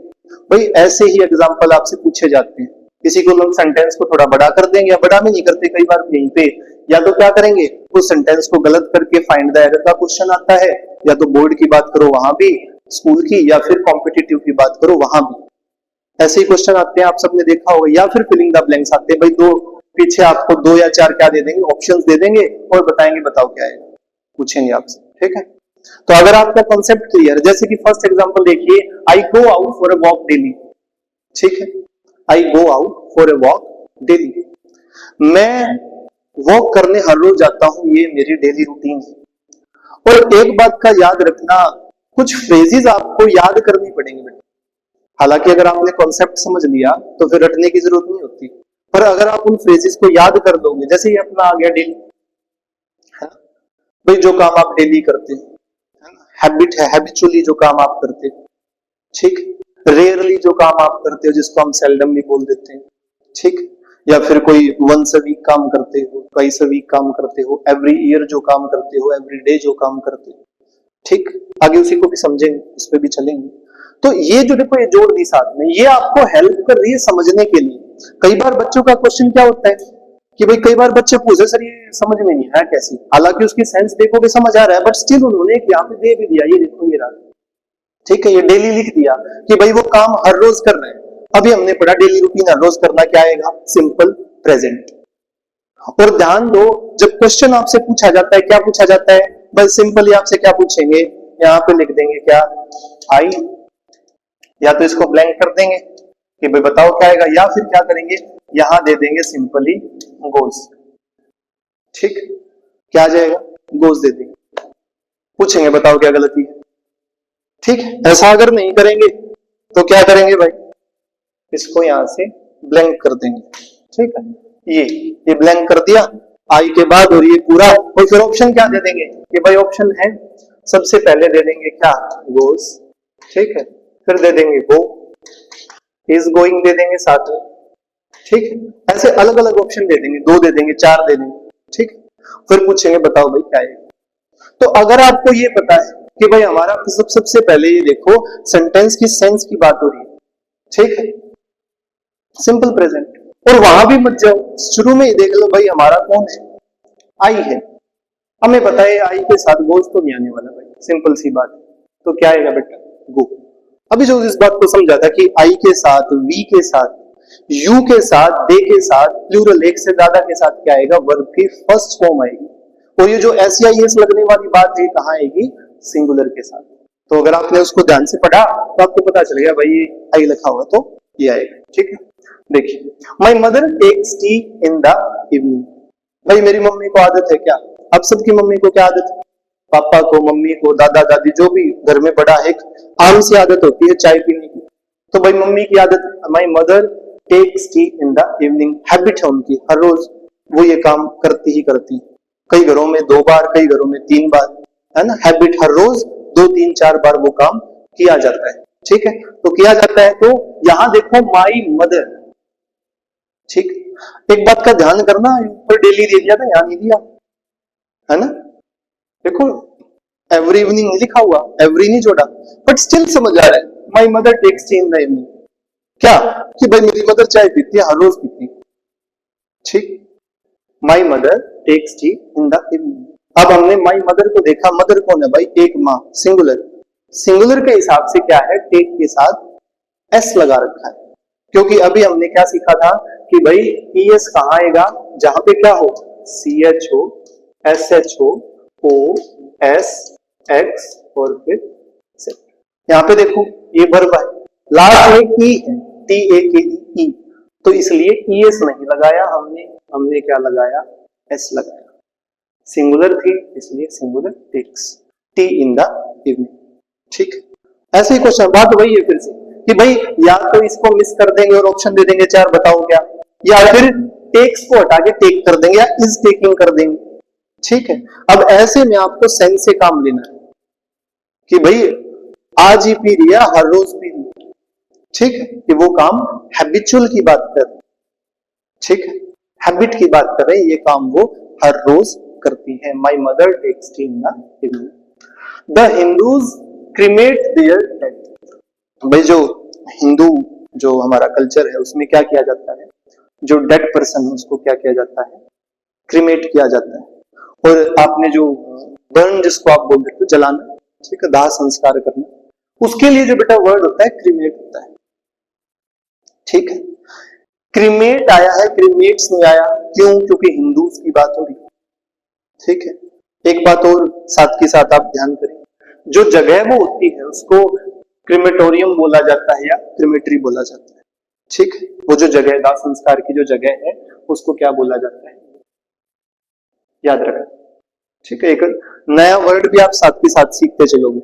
भाई ऐसे ही एग्जाम्पल आपसे पूछे जाते हैं। किसी को लोग सेंटेंस को थोड़ा बड़ा कर देंगे, या बड़ा भी नहीं करते कई बार यहीं पे, या तो क्या करेंगे उस सेंटेंस को गलत करके फाइंड द एरर का क्वेश्चन आता है, या तो बोर्ड की बात करो वहां भी, स्कूल की, या फिर कॉम्पिटिटिव की बात करो वहां भी ऐसे ही क्वेश्चन आते हैं, आप सबने देखा होगा। या फिर फिलिंग द ब्लैंक्स आते हैं, भाई दो पीछे आपको 2 या 4 क्या दे देंगे, ऑप्शंस दे देंगे और बताएंगे बताओ क्या है, पूछेंगे आपसे। ठीक है, तो अगर आपका कॉन्सेप्ट क्लियर, जैसे कि फर्स्ट एग्जांपल देखिए, I go out for a walk daily. ठीक है, I go out for a walk daily, मैं वॉक करने हर रोज जाता हूं, ये मेरी डेली रूटीन है। और एक बात का याद रखना, कुछ फ्रेजेस आपको याद करनी पड़ेंगी बेटा। हालांकि अगर आपने कॉन्सेप्ट समझ लिया तो फिर रटने की जरूरत नहीं होती, पर अगर आप उन फ्रेजेस को याद कर दोगे, जैसे ये अपना आ गया डेली, है ना भाई, जो काम आप डेली करते हैं, हैबिट है, हैबिचुअली जो काम आप करते हो, ठीक। रेयरली जो काम आप करते हो जिसको हम सेल्डमली बोल देते हैं, ठीक। या फिर कोई वंस अ वीक काम करते हो, ट्वाइस अ वीक काम करते हो, एवरी ईयर जो काम करते हो, एवरी डे जो काम करते हो, ठीक। आगे उसी को भी समझेंगे, उस पर भी चलेंगे। तो ये जो देखो ये जोड़ दी साथ में, ये आपको हेल्प कर रही है समझने के लिए। कई बार बच्चों का क्वेश्चन क्या होता है कि भाई कई बार बच्चे पूछे सर ये समझ में नहीं आया कैसे, हालांकि उसकी सेंस देखोगे समझ आ रहा है, बट स्टिल उन्होंने एक यहाँ पे दे भी दिया, ये देखो ये रहा, ठीक है, ये डेली लिख दिया कि भाई वो काम हर रोज कर रहे हैं। अभी हमने पढ़ा डेली रूटीन हर रोज करना क्या आएगा, सिंपल प्रेजेंट। और ध्यान दो, जब क्वेश्चन आपसे पूछा जाता है, क्या पूछा जाता है, बस सिंपली आपसे क्या पूछेंगे, यहाँ पे लिख देंगे क्या, आई, या तो इसको ब्लैंक कर देंगे कि भाई बताओ क्या आएगा, या फिर क्या करेंगे, यहां दे देंगे सिंपली गोज, ठीक। क्या आ जाएगा, गोज दे देंगे, पूछेंगे बताओ क्या गलती है, ठीक। ऐसा अगर नहीं करेंगे तो क्या करेंगे भाई, इसको यहां से ब्लैंक कर देंगे, ठीक है। ये ब्लैंक कर दिया आई के बाद, और ये पूरा, और फिर ऑप्शन क्या दे देंगे कि भाई ऑप्शन है, सबसे पहले दे देंगे क्या, गोज, ठीक है। फिर दे देंगे गो, इज गोइंग दे देंगे साथ में, ठीक। ऐसे अलग अलग ऑप्शन दे देंगे, 2 दे देंगे, 4 दे देंगे, ठीक। फिर पूछेंगे बताओ भाई क्या है। तो अगर आपको ये पता है कि भाई हमारा सबसे पहले ये देखो सेंटेंस की सेंस की बात हो रही है, ठीक है, सिंपल प्रेजेंट, और वहां भी मत जाओ, शुरू में ही देख लो भाई हमारा कौन है, आई है। हमें पता है आई के साथ गोज तो नहीं आने वाला भाई, सिंपल सी बात है, तो क्या आएगा बेटा, गो। अभी जो इस बात को समझा था कि आई के साथ, वी के साथ, यू के साथ, दे के साथ, प्लूरल एक से ज्यादा के साथ क्या आएगा, वर्ब की फर्स्ट फॉर्म आएगी। और ये जो एस लगने वाली बात है कहाँ आएगी, सिंगुलर के साथ। तो अगर आपने उसको ध्यान से पढ़ा तो आपको पता चल गया भाई ये आई लिखा हुआ तो ये आएगा, ठीक है। देखिए, my mother takes tea in the evening, भाई मेरी मम्मी को आदत है क्या, अब सबकी मम्मी को क्या आदत है, पापा को, मम्मी को, दादा दादी, जो भी घर में बड़ा है, आम सी आदत होती है चाय पीने की। तो भाई मम्मी की आदत, my mother takes tea in the evening, habit है उनकी, हर रोज वो ये काम करती ही करती, कई घरों में 2 बार, कई घरों में 3 बार, है ना, हैबिट, हर रोज 2, 3, 4 बार वो काम किया जाता है, ठीक है। तो किया जाता है, तो यहां देखो माई मदर, ठीक। एक बात का ध्यान करना, ऊपर डेली दे दिया था, यहां नहीं दिया, है ना, देखो एवरी इवनिंग नहीं लिखा हुआ, एवरी नहीं जोड़ा, बट स्टिल समझ आ रहा है, my mother takes tea in the evening, क्या कि भाई मेरी मदर चाय पीती है, हर रोज पीती है, ठीक। My mother takes tea in the evening. अब हमने माई मदर को देखा, मदर कौन है भाई, एक माँ, सिंगुलर, सिंगुलर के हिसाब से क्या है, टेक के साथ एस लगा रखा है, क्योंकि अभी हमने क्या सीखा था कि भाई ईएस कहाँ आएगा, जहां पे क्या हो, सी एच हो, एस एच हो, ओ एस एक्स, और फिर सेट। यहाँ पे देखो ये वर्ब है, लास्ट में ई है, टी ए के ई, तो इसलिए ईएस नहीं लगाया हमने क्या लगाया, एस लगाया, सिंगुलर थी इसलिए singular takes tea in the evening, ठीक। ऐसे ही क्वेश्चन, बात वही है फिर से कि भाई या तो इसको मिस कर देंगे और ऑप्शन दे देंगे 4, बताओ क्या, या फिर टेक्स को हटा के टेक कर देंगे, या इज टेकिंग कर देंगे, ठीक है। अब ऐसे में आपको सेंस से काम लेना है कि भाई आज ही पी लिया, हर रोज पी लिया, ठीक है, कि वो काम हैबिचुअल की बात कर, ठीक है, हैबिट की बात कर रहे हैं, ये काम वो हर रोज करती है। My mother takes tea in the evening. The Hindus cremate their dead, भाई जो हिंदू जो हमारा कल्चर है उसमें क्या किया जाता है, जो डेड पर्सन है उसको क्या किया जाता है, क्रीमेट किया जाता है। और आपने जो बर्न जिसको आप बोल देते हो जलाना, ठीक है, दाह संस्कार करना, उसके लिए जो बेटा वर्ड होता है क्रीमेट होता है, ठीक है। क्रीमेट आया है, क्रीमेट्स नहीं आया, क्यों, क्योंकि हिंदूज की बात हो रही, ठीक है। एक बात और साथ के साथ आप ध्यान करें, जो जगह वो होती है उसको क्रीमेटोरियम बोला जाता है या क्रीमेटरी बोला जाता है, ठीक है। वो जो जगह, दाह संस्कार की जो जगह है उसको क्या बोला जाता है, याद रखना, ठीक है। एक नया वर्ड भी आप साथ के साथ सीखते चलोगे,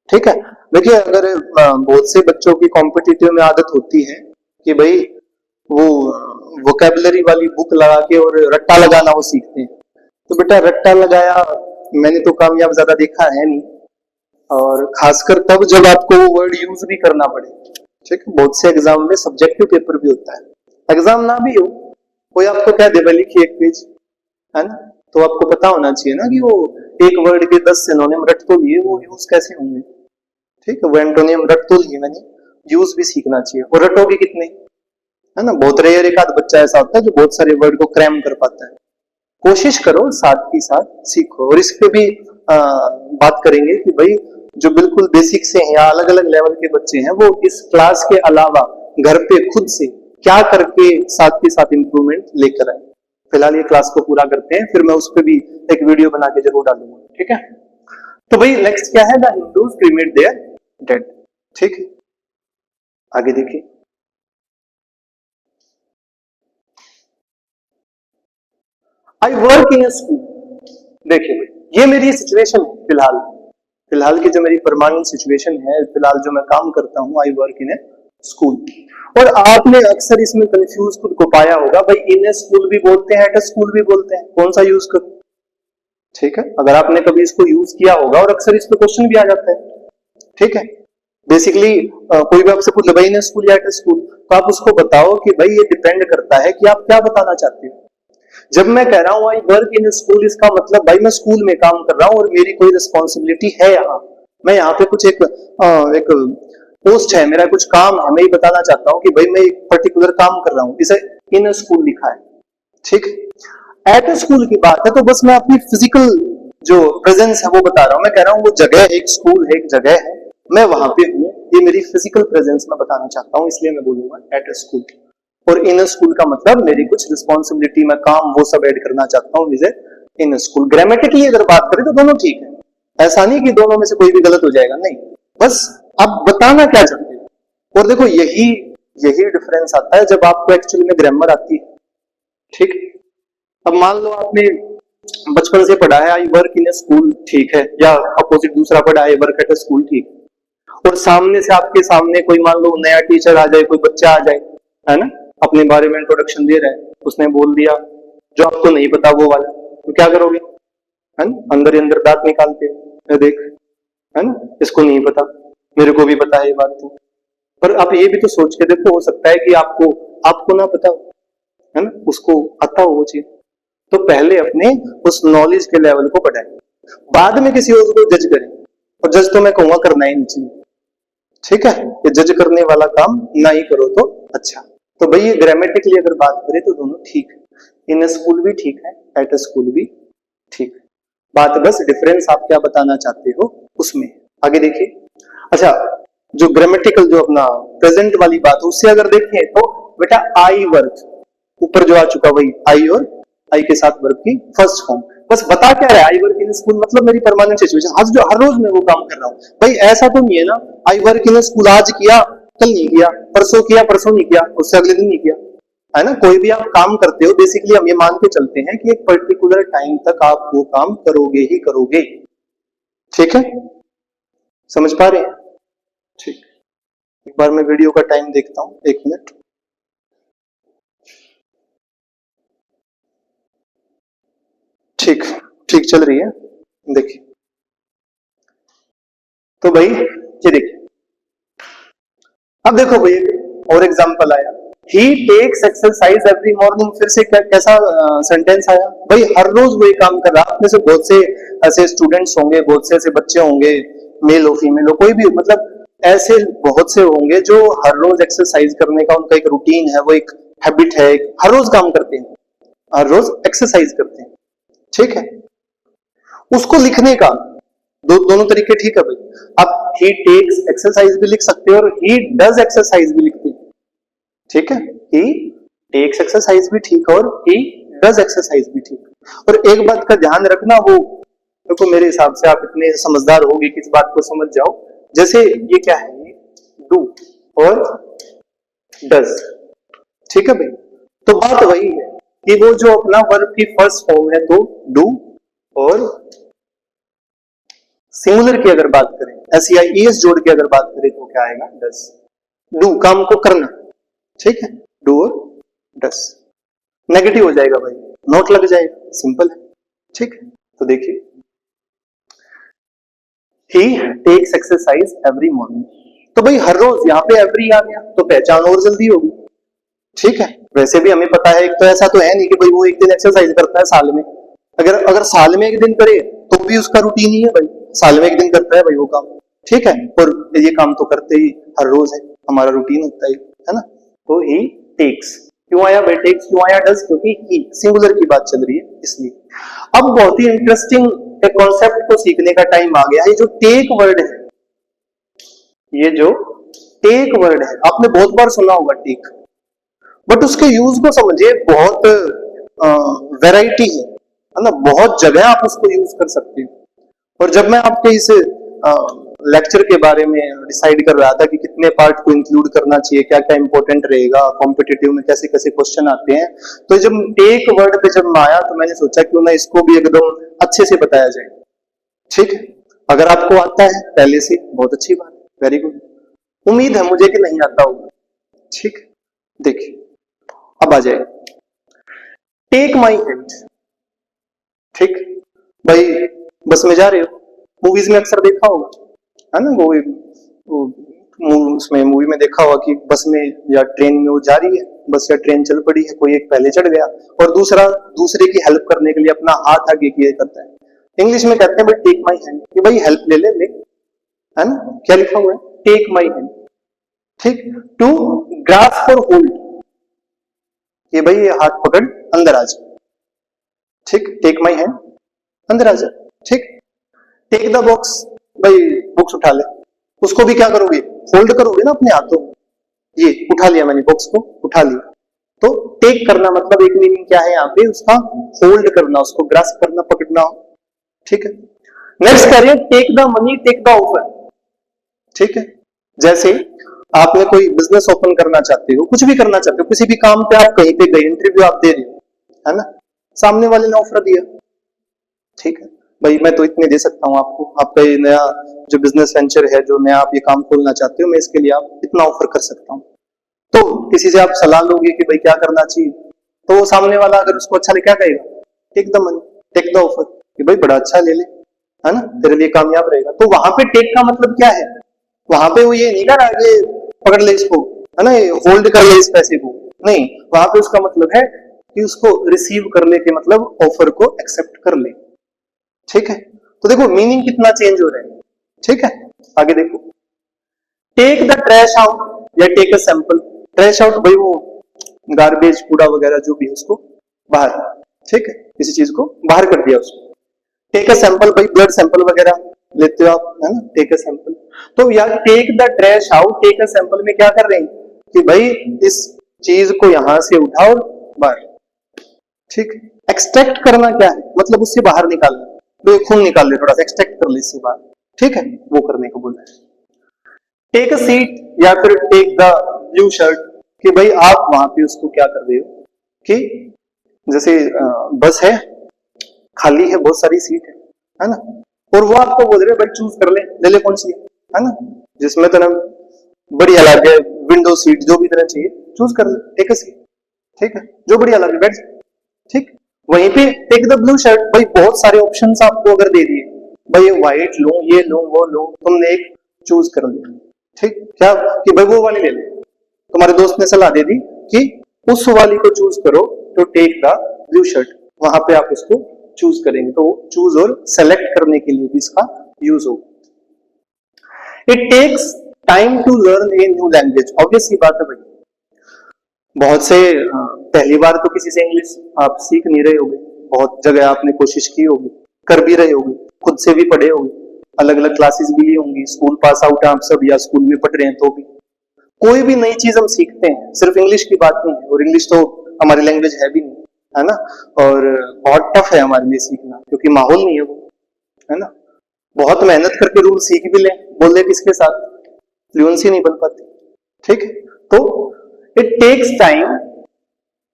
ठीक है। देखिए अगर बहुत से बच्चों की कॉम्पिटिटिव में आदत होती है कि भाई वो वोकेबलरी वाली बुक लगा के और रट्टा लगाना वो सीखते हैं, तो बेटा रट्टा लगाया मैंने तो कामयाब ज्यादा देखा है नहीं, और खासकर तब जब आपको वो वर्ड यूज भी करना पड़े। ठीक है, बहुत से एग्जाम में सब्जेक्टिव पेपर भी होता है। एग्जाम ना भी हो, कोई आपको कह दे भाई लिखिए एक पेज, है ना, तो आपको पता होना चाहिए ना कि वो एक वर्ड के 10 सिनोनिम रट तो लिए, वो यूज कैसे होंगे। ठीक है, वो एंटोनियम रट तो लिए मैंने, यूज भी सीखना चाहिए। और रटोगे कितने, है ना, बहुत रेयर एक आध बच्चा ऐसा होता है जो बहुत सारे वर्ड को क्रैम कर पाता है। कोशिश करो साथ ही साथ सीखो। और इस पे भी बात करेंगे कि भाई जो बिल्कुल बेसिक से हैं या अलग अलग लेवल के बच्चे हैं, वो इस क्लास के अलावा घर पे खुद से क्या करके साथ के साथ इंप्रूवमेंट लेकर आए। फिलहाल ये क्लास को पूरा करते हैं, फिर मैं उस पर भी एक वीडियो बना के जरूर डालूंगा। ठीक है, तो भाई नेक्स्ट क्या है, the Hindus cremate their dead. ठीक है, आगे देखिए। I work in a school. देखिए भाई, ये मेरी सिचुएशन है फिलहाल, फिलहाल की जो मेरी परमानेंट सिचुएशन है, फिलहाल जो मैं काम करता हूँ, आई वर्क इन ए स्कूल। और आपने अक्सर इसमें कंफ्यूज खुद को पाया होगा, भाई इन ए स्कूल भी बोलते हैं, एट ए स्कूल भी बोलते हैं, कौन सा यूज करूं। ठीक है, अगर आपने कभी इसको यूज किया होगा, और अक्सर इस पे क्वेश्चन भी आ जाता है। ठीक है, बेसिकली कोई भी आपसे पूछ ले भाई इन ए स्कूल या एट ए स्कूल, तो आप उसको बताओ कि भाई ये डिपेंड करता है कि आप क्या बताना चाहते हो। जब मैं कह रहा हूं आई वर्क इन स्कूल, इसका मतलब भाई मैं स्कूल में काम कर रहा हूं और मेरी कोई रिस्पॉन्सिबिलिटी है यहाँ, मैं यहाँ पे कुछ एक पोस्ट है, मेरा कुछ काम है, मैं ये बताना चाहता हूँ कि भाई मैं एक पर्टिकुलर काम कर रहा हूँ, इसे इन स्कूल लिखा है। ठीक, एट स्कूल की बात है तो बस मैं अपनी फिजिकल जो प्रेजेंस है वो बता रहा हूँ। मैं कह रहा हूँ वो जगह एक स्कूल है, एक जगह है, मैं वहां पे हूँ, ये मेरी फिजिकल प्रेजेंस में बताना चाहता हूँ, इसलिए मैं बोलूंगा एट स्कूल। और इन स्कूल का मतलब मेरी कुछ रिस्पॉन्सिबिलिटी में काम वो सब ऐड करना चाहता हूँ इसे इन स्कूल। ग्रामेटिकली अगर बात करें तो दोनों ठीक है, ऐसा नहीं कि दोनों में से कोई भी गलत हो जाएगा, नहीं, बस आप बताना क्या चाहते हो। और देखो यही यही डिफरेंस आता है जब आपको एक्चुअली में ग्रामर आती है। ठीक, अब मान लो आपने बचपन से पढ़ा है आई वर्क इन ए स्कूल, ठीक है, या अपोजिट दूसरा पढ़ा है वर्क एट ए स्कूल, ठीक, और सामने से आपके सामने कोई मान लो नया टीचर आ जाए, कोई बच्चा आ जाए, है ना, अपने बारे में इंट्रोडक्शन दे रहा है, उसने बोल दिया जो आपको नहीं पता वो वाला, तो क्या करोगे, है ना, अंदर ही अंदर दांत निकालते हो, देख, है ना, इसको नहीं पता, मेरे को भी पता है ये बात तो। पर आप ये भी तो सोच के देखो, हो सकता है कि आपको आपको ना पता हो, है ना, उसको आता हो वो चीज। तो पहले अपने उस नॉलेज के लेवल को बढ़ाएं, बाद में किसी और को जज करें। और जज तो मैं कहूंगा करना ही नहीं चाहिए। ठीक है, ये जज करने वाला काम ना ही करो तो अच्छा। तो भाई ये ग्रामेटिकली अगर बात करें तो दोनों ठीक है, इन स्कूल भी ठीक है, एट स्कूल भी ठीक है, बात बस डिफरेंस आप क्या बताना चाहते हो उसमें। आगे देखिए, अच्छा जो ग्रामेटिकल जो अपना प्रेजेंट वाली बात है उससे अगर देखें तो बेटा आई वर्क, ऊपर जो आ चुका वही आई, और आई के साथ वर्क की फर्स्ट फॉर्म, बस बता क्या रहा है आई वर्क इन स्कूल, मतलब मेरी परमानेंट सिचुएशन, आज जो हर रोज मैं वो काम कर रहा हूँ। भाई ऐसा तो नहीं है ना आई वर्क इन स्कूल आज किया कल नहीं किया, परसों किया परसों नहीं किया, उससे अगले दिन नहीं किया, है ना। कोई भी आप काम करते हो बेसिकली हम ये मान के चलते हैं कि एक पर्टिकुलर टाइम तक आप वो काम करोगे ही करोगे। ठीक है, समझ पा रहे हैं। ठीक, एक बार मैं वीडियो का टाइम देखता हूं, 1 मिनट। ठीक ठीक चल रही है, देखिए। तो भाई ये देखिए, अब देखो भाई और एग्जांपल आया, ही टेक्स एक्सरसाइज एवरी मॉर्निंग, फिर से कैसा सेंटेंस आया, भाई हर रोज वही काम कर रहा है। आप में से बहुत से ऐसे स्टूडेंट्स होंगे, बहुत से ऐसे बच्चे होंगे, मेल हो फीमेल हो कोई भी, मतलब ऐसे बहुत से होंगे जो हर रोज एक्सरसाइज करने का उनका एक रूटीन है, वो एक हैबिट है, हर रोज काम करते हैं, हर रोज एक्सरसाइज करते हैं। ठीक है, उसको लिखने का दोनों तरीके ठीक है भाई, आप ही टेक्स एक्सरसाइज भी लिख सकते हो और ही डज एक्सरसाइज भी लिखते हैं। ठीक है, ही टेक्स एक्सरसाइज भी ठीक और ही डज एक्सरसाइज भी ठीक। और एक बात का ध्यान रखना, वो देखो मेरे हिसाब से आप इतने समझदार होगे कि इस बात को समझ जाओ, जैसे ये क्या है, ये डू और डज। ठीक है भाई, तो बात वही है कि वो जो अपना वर्ब की फर्स्ट फॉर्म है तो डू, और सिंगुलर की अगर बात करें SEIES जोड़ के अगर बात करें तो क्या आएगा, डस। डू काम को करना, ठीक है, डू और डस। नेगेटिव हो जाएगा भाई, नोट लग जाएगा, सिंपल है। ठीक है, तो देखिए ही टेक्स एक्सरसाइज एवरी मॉर्निंग। तो भाई हर रोज यहाँ पे एवरी आ गया तो पहचान और जल्दी होगी। ठीक है, वैसे भी हमें पता है, एक तो ऐसा तो है नहीं कि भाई वो एक दिन एक्सरसाइज करता है साल में। अगर अगर साल में एक दिन करे तो भी उसका रूटीन ही है भाई, साल में एक दिन करता है भाई वो काम। ठीक है, और ये काम तो करते ही हर रोज है, हमारा रूटीन होता है ना। तो ही टेक्स क्यों आया भाई, टेक्स क्यों आया, डज क्योंकि ही सिंगुलर की बात चल रही है इसलिए। अब बहुत ही इंटरेस्टिंग एक कॉन्सेप्ट को सीखने का टाइम आ गया है। जो टेक वर्ड है, ये जो टेक वर्ड है आपने बहुत बार सुना होगा टेक, बट उसके यूज को समझिए, बहुत वैरायटी है ना, बहुत जगह आप उसको यूज कर सकते हो। और जब मैं आपके इस लेक्चर के बारे में डिसाइड कर रहा था कि कितने पार्ट को इंक्लूड करना चाहिए, क्या क्या इंपॉर्टेंट रहेगा, कॉम्पिटिटिव में कैसे कैसे क्वेश्चन आते हैं, तो जब टेक वर्ड पे जब मैं आया तो मैंने सोचा क्यों ना इसको भी एकदम अच्छे से बताया जाए। ठीक है, अगर आपको आता है पहले से बहुत अच्छी बात, वेरी गुड। उम्मीद है मुझे कि नहीं आता होगा। ठीक, देखिए अब आ जाए टेक माई हैंड। ठीक भाई, बस में जा रहे हो, मूवीज में अक्सर देखा होगा है ना, वो उसमें मूवी में देखा होगा कि बस में या ट्रेन में वो जा रही है, बस या ट्रेन चल पड़ी है, कोई एक पहले चढ़ गया और दूसरा दूसरे की हेल्प करने के लिए अपना हाथ आगे किए करता है। इंग्लिश में कहते हैं भाई टेक माई हैंड, कि भाई हेल्प ले ले, है ना। क्या लिखा हुआ है, टेक माई हैंड। ठीक, टू ग्रास्प और होल्ड, ये भाई ये हाथ पकड़ अंदर आ जा। ठीक, टेक माई हैंड, अंदर आ जा। ठीक, टेक द बॉक्स, भाई बुक्स उठा ले, उसको भी क्या करोगे, होल्ड करोगे ना अपने हाथों में। ये उठा लिया मैंने, बॉक्स को उठा लिया, तो टेक करना मतलब एक मीनिंग क्या है यहाँ पे, उसका होल्ड करना, उसको ग्रास्प करना, पकड़ना। ठीक है, नेक्स्ट करिए take the money, take the offer. ठीक है, जैसे आपने कोई बिजनेस ओपन करना चाहते हो, कुछ भी करना चाहते हो, किसी भी काम पे आप कहीं पे गए, इंटरव्यू आप दे रहे हो, है ना, सामने वाले ने ऑफर दिया। ठीक है भाई, मैं तो इतने दे सकता हूँ आपको, आपका ये नया जो बिजनेस वेंचर है, जो नया आप ये काम खोलना चाहते हो, मैं इसके लिए आप इतना ऑफर कर सकता हूँ। तो किसी से आप सलाह लोगे कि भाई क्या करना चाहिए, तो वो सामने वाला अगर उसको अच्छा लगे क्या कहेगा, take the money, take the offer, कि भाई बड़ा अच्छा ले ले, है ना, तेरे लिए कामयाब रहेगा। तो वहां पे टेक का मतलब क्या है, वहां पे वो ये नहीं कर रहा कि पकड़ ले इसको, है ना, होल्ड कर ले इस पैसे को, नहीं, वहां पे उसका मतलब है कि उसको रिसीव कर ले, के मतलब ऑफर को एक्सेप्ट कर ले। ठीक है, तो देखो मीनिंग कितना चेंज हो रहा है। ठीक है, आगे देखो, टेक द ट्रैश आउट या take a sample. Trash out भाई वो गार्बेज, कूड़ा वगैरह जो भी है उसको बाहर, ठीक है, किसी चीज को बाहर कर दिया उसको। टेक अ सैंपल भाई ब्लड सैंपल वगैरह लेते हो आप, है ना, टेक अ सैंपल। तो यार take the trash out, take a sample में क्या कर रहे हैं कि भाई इस चीज को यहां से उठाओ बाहर। ठीक, एक्सट्रैक्ट करना क्या है, मतलब उससे बाहर निकालना, तो खून निकाल ले, थोड़ा सा एक्सट्रैक्ट कर ले इससे बाहर। ठीक है, वो करने को बोला है। टेक अ सीट या फिर टेक द ब्लू शर्ट, कि भाई आप वहां पे उसको क्या कर रहे हो कि जैसे बस है, खाली है, बहुत सारी सीट है ना, और वो आपको बोल रहे भाई चूज कर ले, ले ले कौन सी है ना, जिसमें तेरा बढ़िया लगे, विंडो सीट जो भी तरह चाहिए चूज कर ले, टेक अ सीट। ठीक है, जो बढ़िया लगे बैठ। ठीक, वहीं पे टेक द ब्लू शर्ट, भाई बहुत सारे ऑप्शंस आपको अगर दे दिए, भाई व्हाइट लूं, ये लूं, वो लूं, तुमने एक चूज कर लिया। ठीक, क्या कि भाई वो वाली ले ले, तुम्हारे दोस्त ने सलाह दे दी कि उस वाली को चूज करो, तो टेक द ब्लू शर्ट, वहां पे आप उसको चूज करेंगे, तो चूज और सेलेक्ट करने के लिए भी इसका यूज होगा। It takes time to learn a new language, obvious सी बात है भाई, बहुत से पहली बार तो किसी से इंग्लिश आप सीख नहीं रहे होगे, बहुत जगह आपने कोशिश की होगी, कर भी रहे होगे, खुद से भी पढ़े होंगे, अलग अलग क्लासेस भी ली होंगी, स्कूल पास आउट है आप सब या स्कूल में पढ़ रहे हैं, तो भी कोई भी नई चीज हम सीखते हैं, सिर्फ इंग्लिश की बात नहीं है, और इंग्लिश तो हमारी लैंग्वेज है भी नहीं, है ना, और बहुत टफ है हमारे लिए सीखना, क्योंकि माहौल नहीं है वो, है ना, बहुत मेहनत करके रूल सीख भी लें, बोल दे किसके साथ, फ्लुएंसी नहीं बन पाती। ठीक, तो it takes time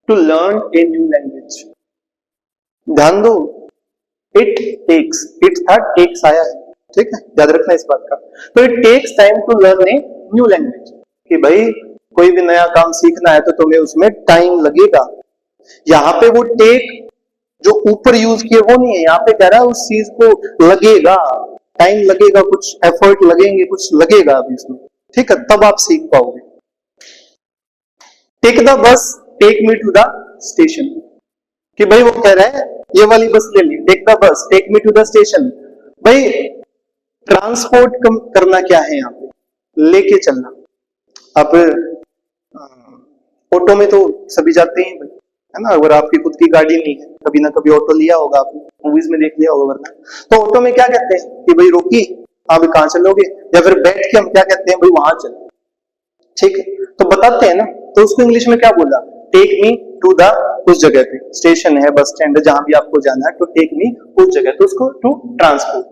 to learn a new language, ध्यान दो, इट टेक्स, इट था, टेक्स आया है, ठीक है, याद रखना इस बात का। तो it takes time to learn a new language, कि भाई कोई भी नया काम सीखना है तो तुम्हें उसमें टाइम लगेगा। यहां पे वो टेक जो ऊपर यूज किए वो नहीं है, यहां पे कह रहा है उस चीज को लगेगा, टाइम लगेगा, कुछ एफर्ट लगेंगे, कुछ लगेगा अभी इसमें, ठीक है, तब आप सीख पाओगे। Take the bus, take me to the station, कि भाई वो कह रहा है ये वाली बस ले ली, take the bus, take me to the station. भाई ट्रांसपोर्ट करना क्या है यहाँ पे, लेके चलना। आप ऑटो में तो सभी जाते हैं भाई, है ना, अगर आपकी खुद की गाड़ी नहीं है, कभी ना कभी ऑटो लिया होगा आपने, मूवीज में देख लिया होगा वरना। तो ऑटो में क्या कहते हैं कि भाई रोकी, हाँ भाई कहाँ चलोगे, या फिर बैठ के हम क्या कहते हैं भाई वहां चलो, ठीक है, तो बताते हैं ना, तो उसको इंग्लिश में क्या बोला, टेक मी टू द, उस जगह पे स्टेशन है, बस स्टैंड है, जहां भी आपको जाना है, तो टेक मी उस जगह, तो उसको टू ट्रांसपोर्ट।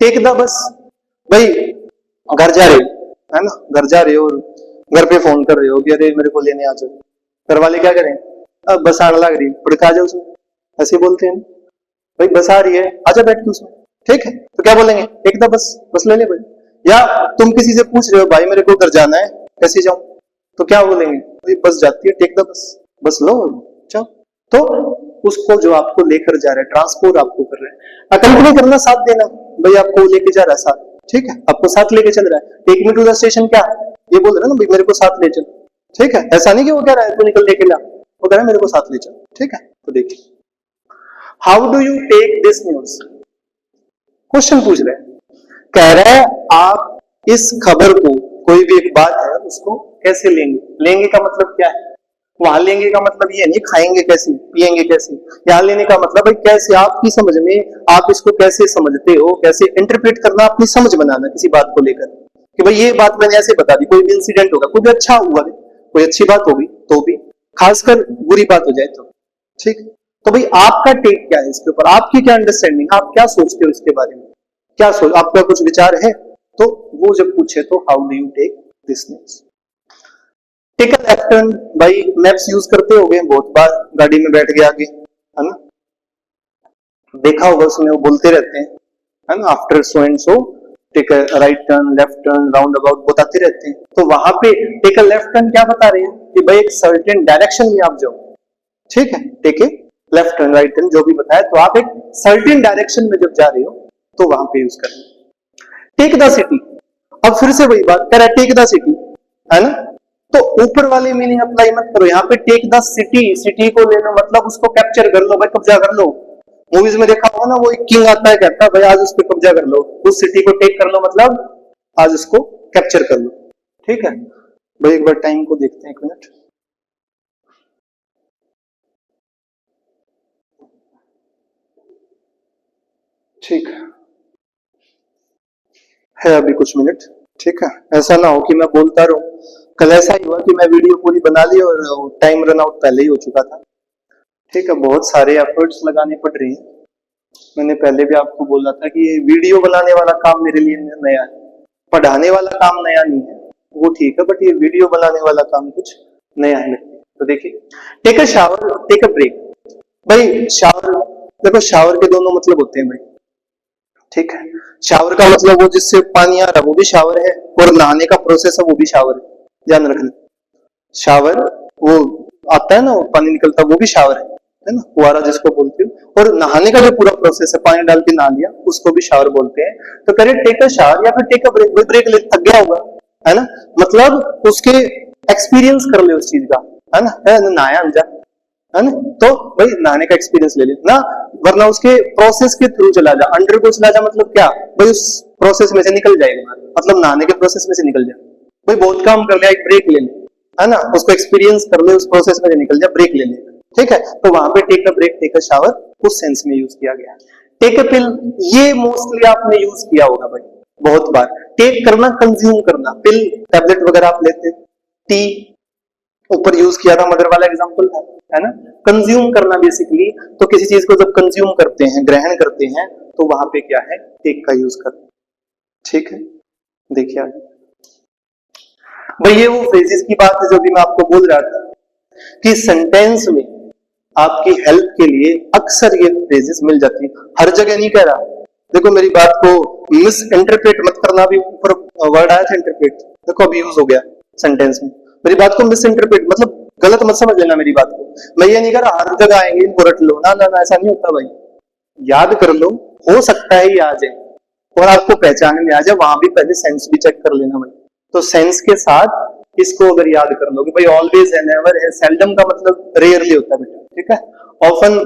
टेक द बस, भाई घर जा रहे हो, है ना, घर जा रहे हो और घर पे फोन कर रहे हो कि अरे मेरे को लेने आ जाओ, घर वाले क्या करें, अब बस आने लग रही है, उड़ के आ जाओ उसमें, ऐसे बोलते हैं भाई बस आ रही है आजा बैठ के उसमें, ठीक है, तो क्या बोलेंगे, टेक द बस, बस ले ले भाई। या तुम किसी से पूछ रहे हो भाई मेरे को घर जाना है कैसे जाऊं, तो क्या बोलेंगे, भाई बस जाती है, टेक द बस, बस लो चलो। तो उसको जो आपको लेकर जा रहा है, ट्रांसपोर्ट आपको कर रहा है, अकंपनी करना, साथ देना, भाई आपको लेके जा रहा है साथ, ठीक है, आपको साथ लेके चल रहा है, take me to the station, क्या ये बोल रहा है ना भाई मेरे को साथ ले चल, ठीक है, ऐसा नहीं कि वो कह रहा है तू निकल लेके ला, वो कह रहा है मेरे को साथ ले चल, ठीक है। तो देखिए how do you take this news, question पूछ रहे हैं, कह रहा है आप इस खबर को, कोई भी एक बात है उसको कैसे लेंगे, लेंगे का मतलब क्या है, वहां लेंगे का मतलब ये नहीं खाएंगे कैसे पिएंगे कैसे, यहाँ लेने का मतलब भाई कैसे आपकी समझ में, आप इसको कैसे समझते हो, कैसे इंटरप्रेट करना, अपनी समझ बनाना किसी बात को लेकर, कि भाई ये बात मैंने ऐसे बता दी, कोई भी इंसिडेंट होगा, कोई भी अच्छा हुआ, कोई अच्छी बात होगी तो भी, खासकर बुरी बात हो जाए तो, ठीक, तो भाई आपका टेक क्या है इसके ऊपर, आपकी क्या अंडरस्टैंडिंग, आप क्या सोचते हो इसके बारे में, क्या सोच, आपका कुछ विचार है, तो वो जब पूछे तो how do you take this news. Take a left turn, भाई मैप्स यूज करते हो गए बहुत बार, गाड़ी में बैठ गया आगे, है ना, देखा होगा उसमें वो बोलते रहते हैं, है ना, after so and so take a right turn, left turn, roundabout बताते रहते हैं, तो वहां पे टेक अ लेफ्ट टर्न क्या बता रहे हैं कि भाई एक सर्टेन डायरेक्शन में आप जाओ, ठीक है, take a left turn, right turn जो भी बताया, तो आप एक सर्टेन डायरेक्शन में जब जा रहे हो तो वहां पे यूज करना। टेक द सिटी, अब फिर से वही बात कह रहा है, टेक द सिटी, है ना, तो ऊपर वाली मीनिंग अप्लाई मत करो, यहाँ पे टेक द सिटी, सिटी को ले लो मतलब उसको कैप्चर कर लो भाई, कब्जा कर लो। मूवीज में देखा होगा ना, वो एक किंग आता है कहता है भाई आज उस पर कब्जा कर लो, उस सिटी को टेक कर लो मतलब आज उसको कैप्चर कर लो, ठीक है भाई। एक बार टाइम को देखते हैं, एक मिनट, ठीक है अभी कुछ मिनट, ठीक है, ऐसा ना हो कि मैं बोलता रहूं, कल ऐसा ही हुआ कि मैं वीडियो पूरी बना ली और टाइम रन आउट पहले ही हो चुका था, ठीक है, बहुत सारे एफर्ट्स लगाने पड़ रही हैं, मैंने पहले भी आपको बोला था कि ये वीडियो बनाने वाला काम मेरे लिए नया है, पढ़ाने वाला काम नया नहीं है, वो ठीक है, बट ये वीडियो बनाने वाला काम कुछ नया है मेरे लिए। तो देखिए take a shower, take a break, भाई शावर, देखो शावर के दोनों मतलब होते हैं भाई, ठीक है, शावर का मतलब वो जिससे पानी आ रहा है वो भी शावर है, और नहाने का प्रोसेस है वो भी शावर है, ध्यान रखना, शावर वो आता है ना, वो पानी निकलता है वो भी शावर है ना, फुहारा जिसको बोलते हो, और नहाने का जो पूरा प्रोसेस है पानी डाल के नहा लिया उसको भी शावर बोलते हैं। तो करें टेक अ शावर या फिर टेक अ ब्रेक, ब्रेक ले थक गया होगा, है ना, मतलब उसके एक्सपीरियंस कर ले उस चीज का, है ना, नहाया अंजा, है ना, तो भाई नहाने का एक्सपीरियंस ले ले ना, वरना उसके प्रोसेस के थ्रू चला जा, अंडर को चला जा मतलब क्या भाई, उस प्रोसेस में से निकल जाएगा, मतलब नहाने के प्रोसेस में से निकल जा, भाई बहुत काम कर लिया एक ब्रेक ले ले, है ना, उसको एक्सपीरियंस कर ले, उस प्रोसेस में से निकल जा, ब्रेक ले ले, ठीक है, तो वहां पे take a break, take a shower उस सेंस में यूज किया गया। टेक अ पिल, ये मोस्टली आपने यूज किया होगा भाई बहुत बार, टेक करना कंज्यूम करना, पिल टैबलेट वगैरह आप लेते, टी ऊपर यूज किया था, मदर वाला एग्जांपल था, है ना, कंज्यूम करना बेसिकली, तो किसी चीज को जब कंज्यूम करते हैं, ग्रहण करते हैं, तो वहां पे क्या है, टेक का यूज करते हैं, ठीक है। देखिए आगे भाई, ये वो फ्रेजेस की बात है जो भी मैं आपको बोल रहा था कि सेंटेंस में आपकी हेल्प के लिए अक्सर ये फ्रेजेस मिल जाती है, हर जगह नहीं कह रहा, देखो मेरी बात को मिस इंटरप्रेट मत करना, भी ऊपर वर्ड आया था इंटरप्रेट, देखो अभी यूज हो गया सेंटेंस में, मेरी बात को मिस इंटरप्रेट मतलब गलत मत समझ लेना मेरी बात को, मैं ये नहीं कह रहा हर जगह आएंगे इनको रट लो, ना ना ना ऐसा नहीं होता भाई, याद कर लो, हो सकता है ये आ जाए, और आपको पहचान में आ जाए, वहां भी पहले सेंस भी चेक कर लेना भाई। तो सेंस के साथ इसको अगर याद कर लोगे भाई, ऑलवेज है, नेवर है, सेल्डम का मतलब रेयरली होता है बेटा, ठीक है। ऑफन,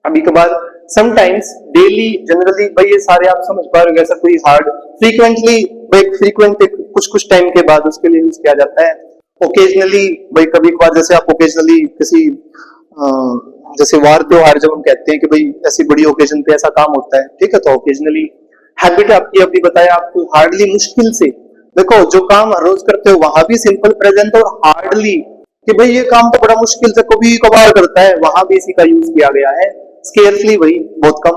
अभी कभार, समटाइम्स, डेली, जनरली, भाई ये सारे आप समझ पा रहे हो। ऐसा कोई हार्ड, फ्रीक्वेंटली, भाई फ्रीक्वेंट कुछ कुछ टाइम के बाद उसके लिए यूज किया जाता है। ओकेजनली, भाई कभी कभार, जैसे आप ओकेजनली किसी जैसे वार त्योहार जब हम कहते हैं कि भाई ऐसी बड़ी ओकेजन पे ऐसा काम होता है, ठीक है, तो ओकेजनली। हैबिट आपकी अभी बताया आपको, हार्डली, मुश्किल से, देखो जो काम हर रोज करते हो वहां भी सिंपल प्रेजेंट, और हार्डली कि भाई ये काम तो बड़ा मुश्किल से कभी कभार करता है, वहां भी इसी का यूज किया गया है। स्केर्सली, भाई बहुत कम।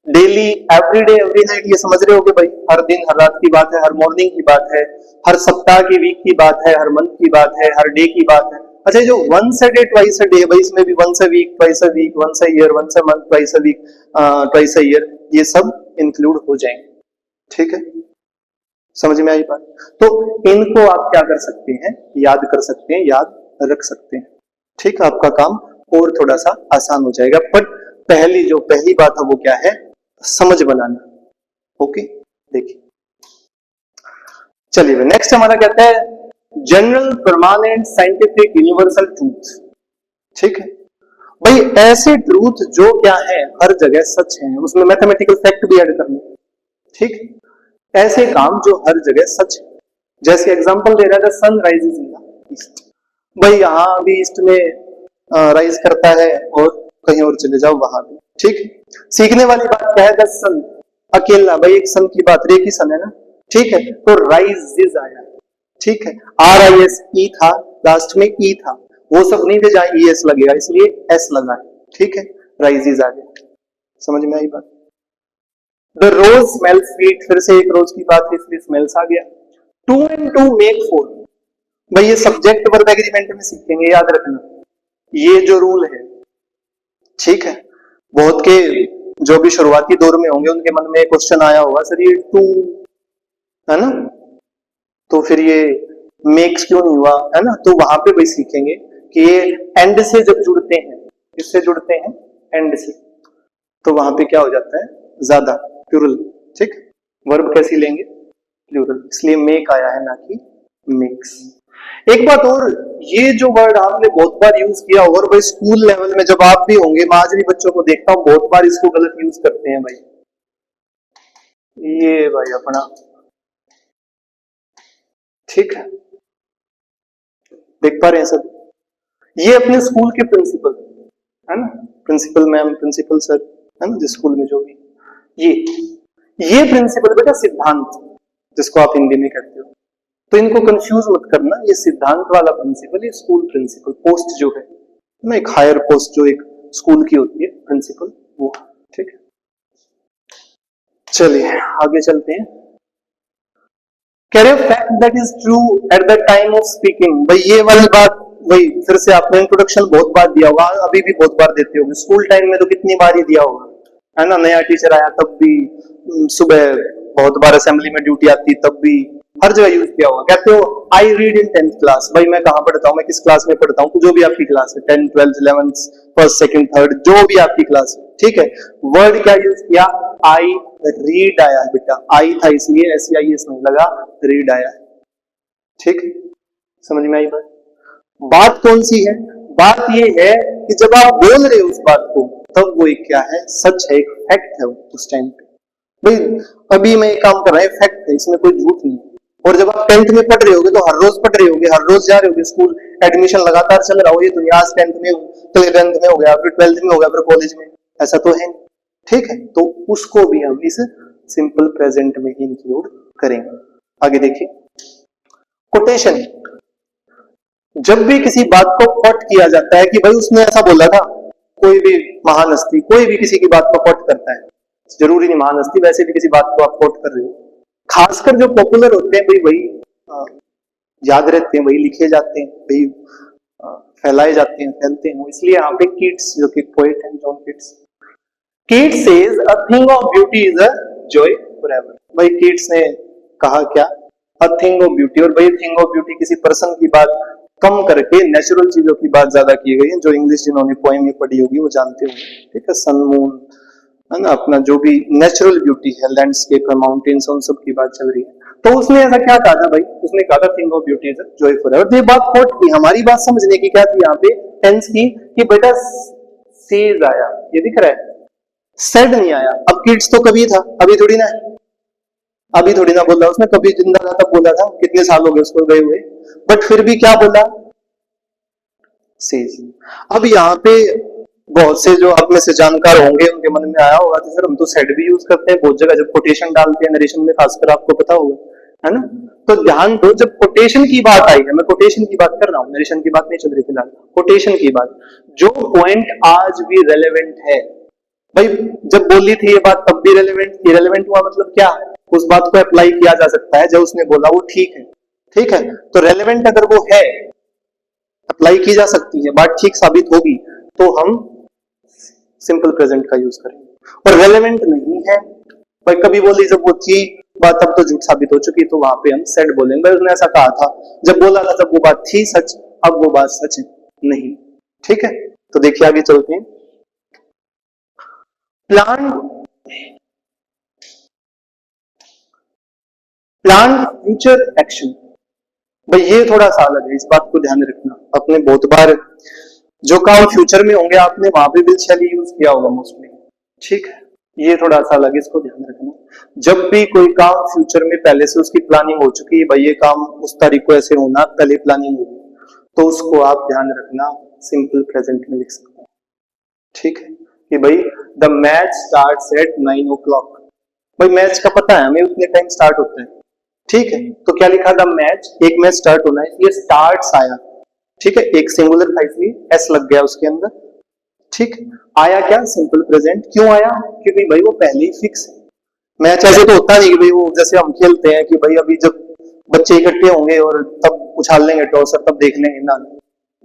डेली, एवरीडे, एवरी नाइट, ये समझ रहे हो कि भाई हर दिन हर रात की बात है, हर मॉर्निंग की बात है, हर सप्ताह की, वीक की बात है, हर मंथ की बात है, हर डे की बात है। अच्छा, जो once a day, twice a day, भाई इसमें भी once a week, twice a week, once a year, once a month, twice a week, twice a year, ये सब इंक्लूड हो जाएंगे, ठीक है। समझ में आई बात? तो इनको आप क्या कर सकते हैं, याद कर सकते हैं, याद रख सकते हैं, ठीक है। आपका काम और थोड़ा सा आसान हो जाएगा। बट पहली बात है वो क्या है, समझ बनाना। ओके, देखिए, चलिए नेक्स्ट हमारा कहता है general, permanent, scientific, universal truth, ठीक है। भाई ऐसे ट्रूथ जो क्या है हर जगह सच है, उसमें मैथमेटिकल फैक्ट भी ऐड करना, ठीक है। ऐसे काम जो हर जगह सच है, जैसे एग्जांपल दे रहा था, sun rises in the east, भाई यहाँ अभी ईस्ट में राइज करता है, और कहीं और चले जाओ वहां भी, ठीक है। सीखने वाली बात क्या है, द सन, अकेला, भाई एक सन की बात, रे की सन है ना, ठीक है, तो राइजेस आया, ठीक है। RIS, ई था, लास्ट में ई था, वो सब नहीं थे जहां ES लगेगा, इसलिए S लगा, ठीक है, राइजेस आ गया। समझ में आई बात? द रोज स्मेल स्वीट, फिर से एक रोज की बात है, इसलिए स्मेल्स आ गया। 2 and 2 make 4, भाई ये सब्जेक्ट वर्ब एग्रीमेंट में सीखेंगे, याद रखना ये जो रूल है, ठीक है। बहुत के जो भी शुरुआती दौर में होंगे उनके मन में क्वेश्चन आया होगा, सर ये 2 है ना, तो फिर ये मेक्स क्यों नहीं हुआ, है ना। तो वहां पे भाई सीखेंगे कि ये एंड से जब जुड़ते हैं, किससे जुड़ते हैं, एंड से, तो वहां पे क्या हो जाता है, ज्यादा, प्लूरल, ठीक। वर्ब कैसी लेंगे, प्लूरल, इसलिए मेक आया है, ना कि मेक्स। एक बात और, ये जो वर्ड आपने बहुत बार यूज किया होगा, और भाई स्कूल लेवल में जब आप भी होंगे, मैं आज भी बच्चों को देखता हूं बहुत बार इसको गलत यूज करते हैं भाई। ये भाई अपना, ठीक है, देख पा रहे हैं सब, ये अपने स्कूल के प्रिंसिपल है ना, प्रिंसिपल मैम, प्रिंसिपल सर, है ना, जिस स्कूल में जो भी, ये प्रिंसिपल बेटा सिद्धांत, जिसको आप हिंदी में कहते हो, तो इनको कंफ्यूज मत करना, ये सिद्धांत वाला प्रिंसिपल, ये स्कूल प्रिंसिपल, पोस्ट जो है ना, एक हायर पोस्ट जो एक स्कूल की होती है, प्रिंसिपल, वो, ठीक है। चलिए आगे चलते हैं। कह रहे हो fact that is true at the time of speaking, भाई ये वाली बात, वही फिर से आपने इंट्रोडक्शन बहुत बार दिया होगा, अभी भी बहुत बार देते होंगे, स्कूल टाइम में तो कितनी बार ही दिया होगा, है ना। नया टीचर आया तब भी, सुबह बहुत बार असेंबली में ड्यूटी आती तब भी, हर जगह यूज किया होगा। कहते हो I read in 10th class, भाई मैं कहां पढ़ता हूं, मैं किस क्लास में पढ़ता हूं, जो भी आपकी क्लास है, 10th 12th 11th, first second third, जो भी आपकी क्लास है, ठीक है। वर्ड क्या यूज किया, आई रीड आया है बेटा, आई था इसलिए SEIS नहीं लगा, रीड आया है, ठीक। समझ में आई बात? बात कौन सी है, बात ये है कि जब आप बोल रहे हो उस बात को, तब वो एक क्या है, सच है, एक फैक्ट है उस टाइम पे। भाई अभी मैं एक काम कर रहा है, फैक्ट है, इसमें कोई झूठ नहीं। और जब आप 10th में पढ़ रहे होगे तो हर रोज पढ़ रहे होगे, हर रोज जा रहे होगे स्कूल, एडमिशन लगातार चल रहा हो, ये दुनिया 10th में, तो 11th में हो गया, फिर 12th में हो गया, फिर कॉलेज में, ऐसा तो है, ठीक है। तो उसको भी हम इस सिंपल प्रेजेंट में ही इंक्लूड करेंगे। आगे देखिए, कोटेशन, जब भी किसी बात को कोट किया जाता है कि भाई उसने ऐसा बोला था, कोई भी महान हस्ती कोई भी किसी की बात को कोट करता है, जरूरी नहीं महान हस्ती, वैसे भी किसी बात को आप कोट कर रहे हो, खासकर जो पॉपुलर होते हैं भाई वही याद रहते हैं, वही लिखे जाते हैं, वही फैलाए जाते हैं, फैलते हैं। इसलिए यहाँ पे कीट्स, जो कि पोएट हैं, John Keats, Keats says a thing of beauty is a joy forever, भाई कीट्स ने कहा क्या, अ थिंग ऑफ ब्यूटी, और भाई थिंग ऑफ ब्यूटी किसी पर्सन की बात कम करके नेचुरल चीजों की बात ज्यादा की गई है, जो इंग्लिश जिन्होंने पोएम में पढ़ी होगी वो जानते होंगे, ठीक है। सन मून, है ना, अपना जो भी नेचुरल ब्यूटी है, लैंडस्केप है, माउंटेन्स, उन सब की बात चल रही है। तो उसने ऐसा क्या कहा था भाई, उसने कहा था think of beauty is a joy forever. ये बात कोट की, हमारी बात समझने की क्या थी यहाँ पे, टेंस की, कि बेटा सेज आया, ये दिख रहा है, सेड नहीं आया। अब किड्स तो कभी था, अभी थोड़ी ना है, अभी थोड़ी ना बोला उसने, कभी जिंदा था तब बोला था, कितने साल हो गए उसको गए हुए, बट फिर भी क्या बोला, सेज। अब यहाँ पे बहुत से जो आप में से जानकार होंगे उनके मन में आया होगा, तो सर हम तो सेड भी यूज करते हैं बहुत जगह, जब कोटेशन डालते हैं नरेशन में, खासकर आपको पता होगा, है ना। तो ध्यान दो, जब कोटेशन की बात आई है, मैं कोटेशन की बात कर रहा हूँ, नरेशन की बात नहीं चल रही फिलहाल, कोटेशन की बात, जो पॉइंट आज भी रेलेवेंट है भाई, जब बोली थी ये बात तब भी रेलेवेंट थी, रेलेवेंट हुआ मतलब क्या, उस बात को अप्लाई किया जा सकता है, जब उसने बोला वो ठीक है, ठीक है। तो रेलेवेंट अगर वो है, अप्लाई की जा सकती है, बात ठीक साबित होगी, तो हम सिंपल प्रेजेंट का यूज करेंगे। और रेलेवेंट नहीं है भाई, कभी बोली जब वो थी बात तब तो झूठ साबित हो चुकी, तो वहां पे हम सेड बोलेंगे, भाई उसने ऐसा कहा था, जब बोला था जब वो बात थी सच, अब वो बात सच नहीं, ठीक है। तो देखिए आगे चलते हैं। प्लान फ्यूचर एक्शन, भाई ये थोड़ा सा अलग है, इस बात को ध्यान रखना। अपने बहुत बार जो काम फ्यूचर में होंगे आपने वहां पे विल शैल यूज किया होगा मोस्टली, ठीक है। ये थोड़ा सा अलग है, इसको ध्यान रखना। जब भी कोई काम फ्यूचर में पहले से उसकी प्लानिंग हो चुकी है, भाई ये काम उस तारीख को ऐसे होना, पहले प्लानिंग होगी, तो उसको आप ध्यान रखना सिंपल प्रेजेंट में लिख सकते हैं, ठीक है। कि भाई the match starts at 9 o'clock, भाई मैच का पता है हमें उतने टाइम स्टार्ट होता है, ठीक है। तो क्या लिखा, द मैच, एक मैच स्टार्ट होना है, ये स्टार्ट्स आया, ठीक है, एक सिंगुलर था इसलिए एस लग गया उसके अंदर, ठीक। आया क्या, सिंपल प्रेजेंट, क्यों आया, क्योंकि भाई वो पहले ही फिक्स है। मैच ऐसे तो होता नहीं कि भाई वो जैसे हम खेलते हैं कि भाई अभी जब बच्चे इकट्ठे होंगे और तब उछाल लेंगे टॉस और तब देख लेंगे ना,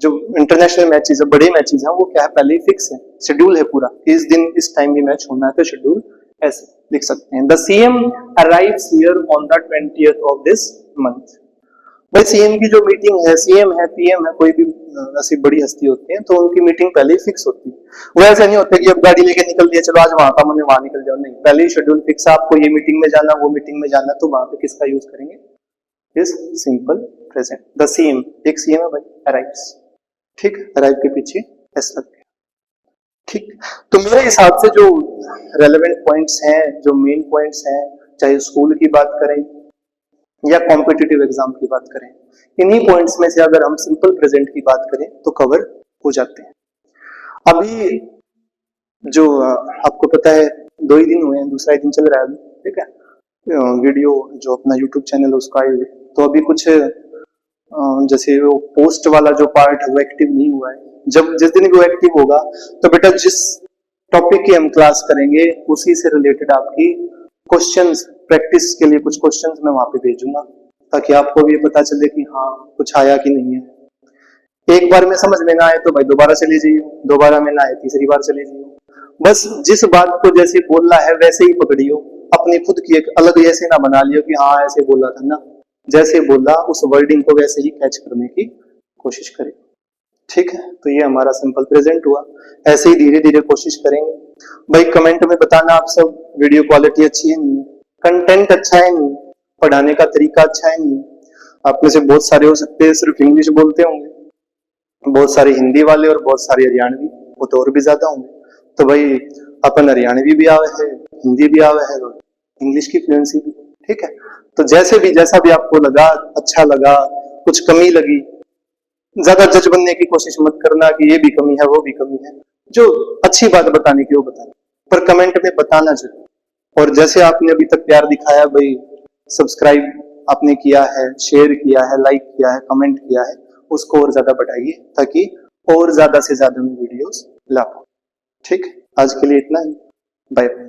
जो इंटरनेशनल मैचेस है, बड़े मैचेस हैं, वो क्या है, पहले ही फिक्स है, शेड्यूल है पूरा, इस दिन इस टाइम भी मैच होना है, तो शेड्यूल ऐसे लिख सकते हैं। The CM arrives here on the 20th of this month, भाई सीएम की जो मीटिंग है, सीएम है, पीएम है, कोई भी ऐसी बड़ी हस्ती होती है, तो उनकी मीटिंग पहले ही फिक्स होती है। वो ऐसा नहीं होता कि अब गाड़ी लेके निकल दिया, चलो आज वहां का मैंने वहां निकल जाओ, नहीं, पहले ही शेड्यूल फिक्स है, आपको ये मीटिंग में जाना, वो मीटिंग में जाना, तो वहां पे किसका यूज करेंगे, इस सिंपल प्रेजेंट। द सीएम, एक सीएम है भाई, अराइव्स, ठीक, अराइव के पीछे एस लग गया, ठीक। तो मेरे हिसाब से जो रेलेवेंट पॉइंट्स हैं, जो मेन पॉइंट्स हैं, चाहे स्कूल की बात करें या कॉम्पिटिटिव एग्जाम की बात करें, इन्हीं पॉइंट्स में से अगर हम सिंपल प्रेजेंट की बात करें तो कवर हो जाते हैं। अभी जो आपको पता है 2 ही दिन हुए हैं, दूसरा ही दिन चल रहा है अभी, ठीक है, वीडियो जो अपना यूट्यूब चैनल है उसका आए हुए, तो अभी कुछ जैसे वो पोस्ट वाला जो पार्ट है वो एक्टिव नहीं हुआ है। जब जिस दिन वो एक्टिव होगा तो बेटा जिस टॉपिक की हम क्लास करेंगे उसी से रिलेटेड आपकी क्वेश्चंस, प्रैक्टिस के लिए कुछ क्वेश्चंस मैं वहां पे भेजूंगा, ताकि आपको भी पता चले कि हाँ कुछ आया कि नहीं है। एक बार में समझ में ना आए तो भाई दोबारा चले जाइए, दोबारा में ना आए तीसरी बार चले जाइए, बस जिस बात को जैसे बोलना है वैसे ही पकड़ियो, अपनी खुद की एक अलग ऐसे ना बना लियो कि हाँ ऐसे बोला था ना, जैसे बोला उस वर्डिंग को वैसे ही कैच करने की कोशिश करें, ठीक है। तो ये हमारा सिंपल प्रेजेंट हुआ, ऐसे ही धीरे धीरे कोशिश करेंगे। भाई कमेंट में बताना आप सब, वीडियो क्वालिटी अच्छी है नहीं, कंटेंट अच्छा है नहीं, पढ़ाने का तरीका अच्छा है नहीं। आप में से बहुत सारे हो सकते हैं सिर्फ इंग्लिश बोलते होंगे, बहुत सारे हिंदी वाले और बहुत सारे हरियाणवी, वो तो और भी ज्यादा होंगे। तो भाई अपन हरियाणवी भी आवे है, हिंदी भी आवे है और इंग्लिश की फ्लुएंसी भी, ठीक है। तो जैसे भी जैसा भी आपको लगा, अच्छा लगा, कुछ कमी लगी, ज्यादा जज बनने की कोशिश मत करना कि ये भी कमी है वो भी कमी है, जो अच्छी बात बताने की वो बताना, पर कमेंट में बताना जरूर। और जैसे आपने अभी तक प्यार दिखाया भाई, सब्सक्राइब आपने किया है, शेयर किया है, लाइक किया है, कमेंट किया है, उसको और ज्यादा बढ़ाइए ताकि और ज्यादा से ज्यादा मैं वीडियोस ला पाऊं, ठीक। आज के लिए इतना ही, बाय।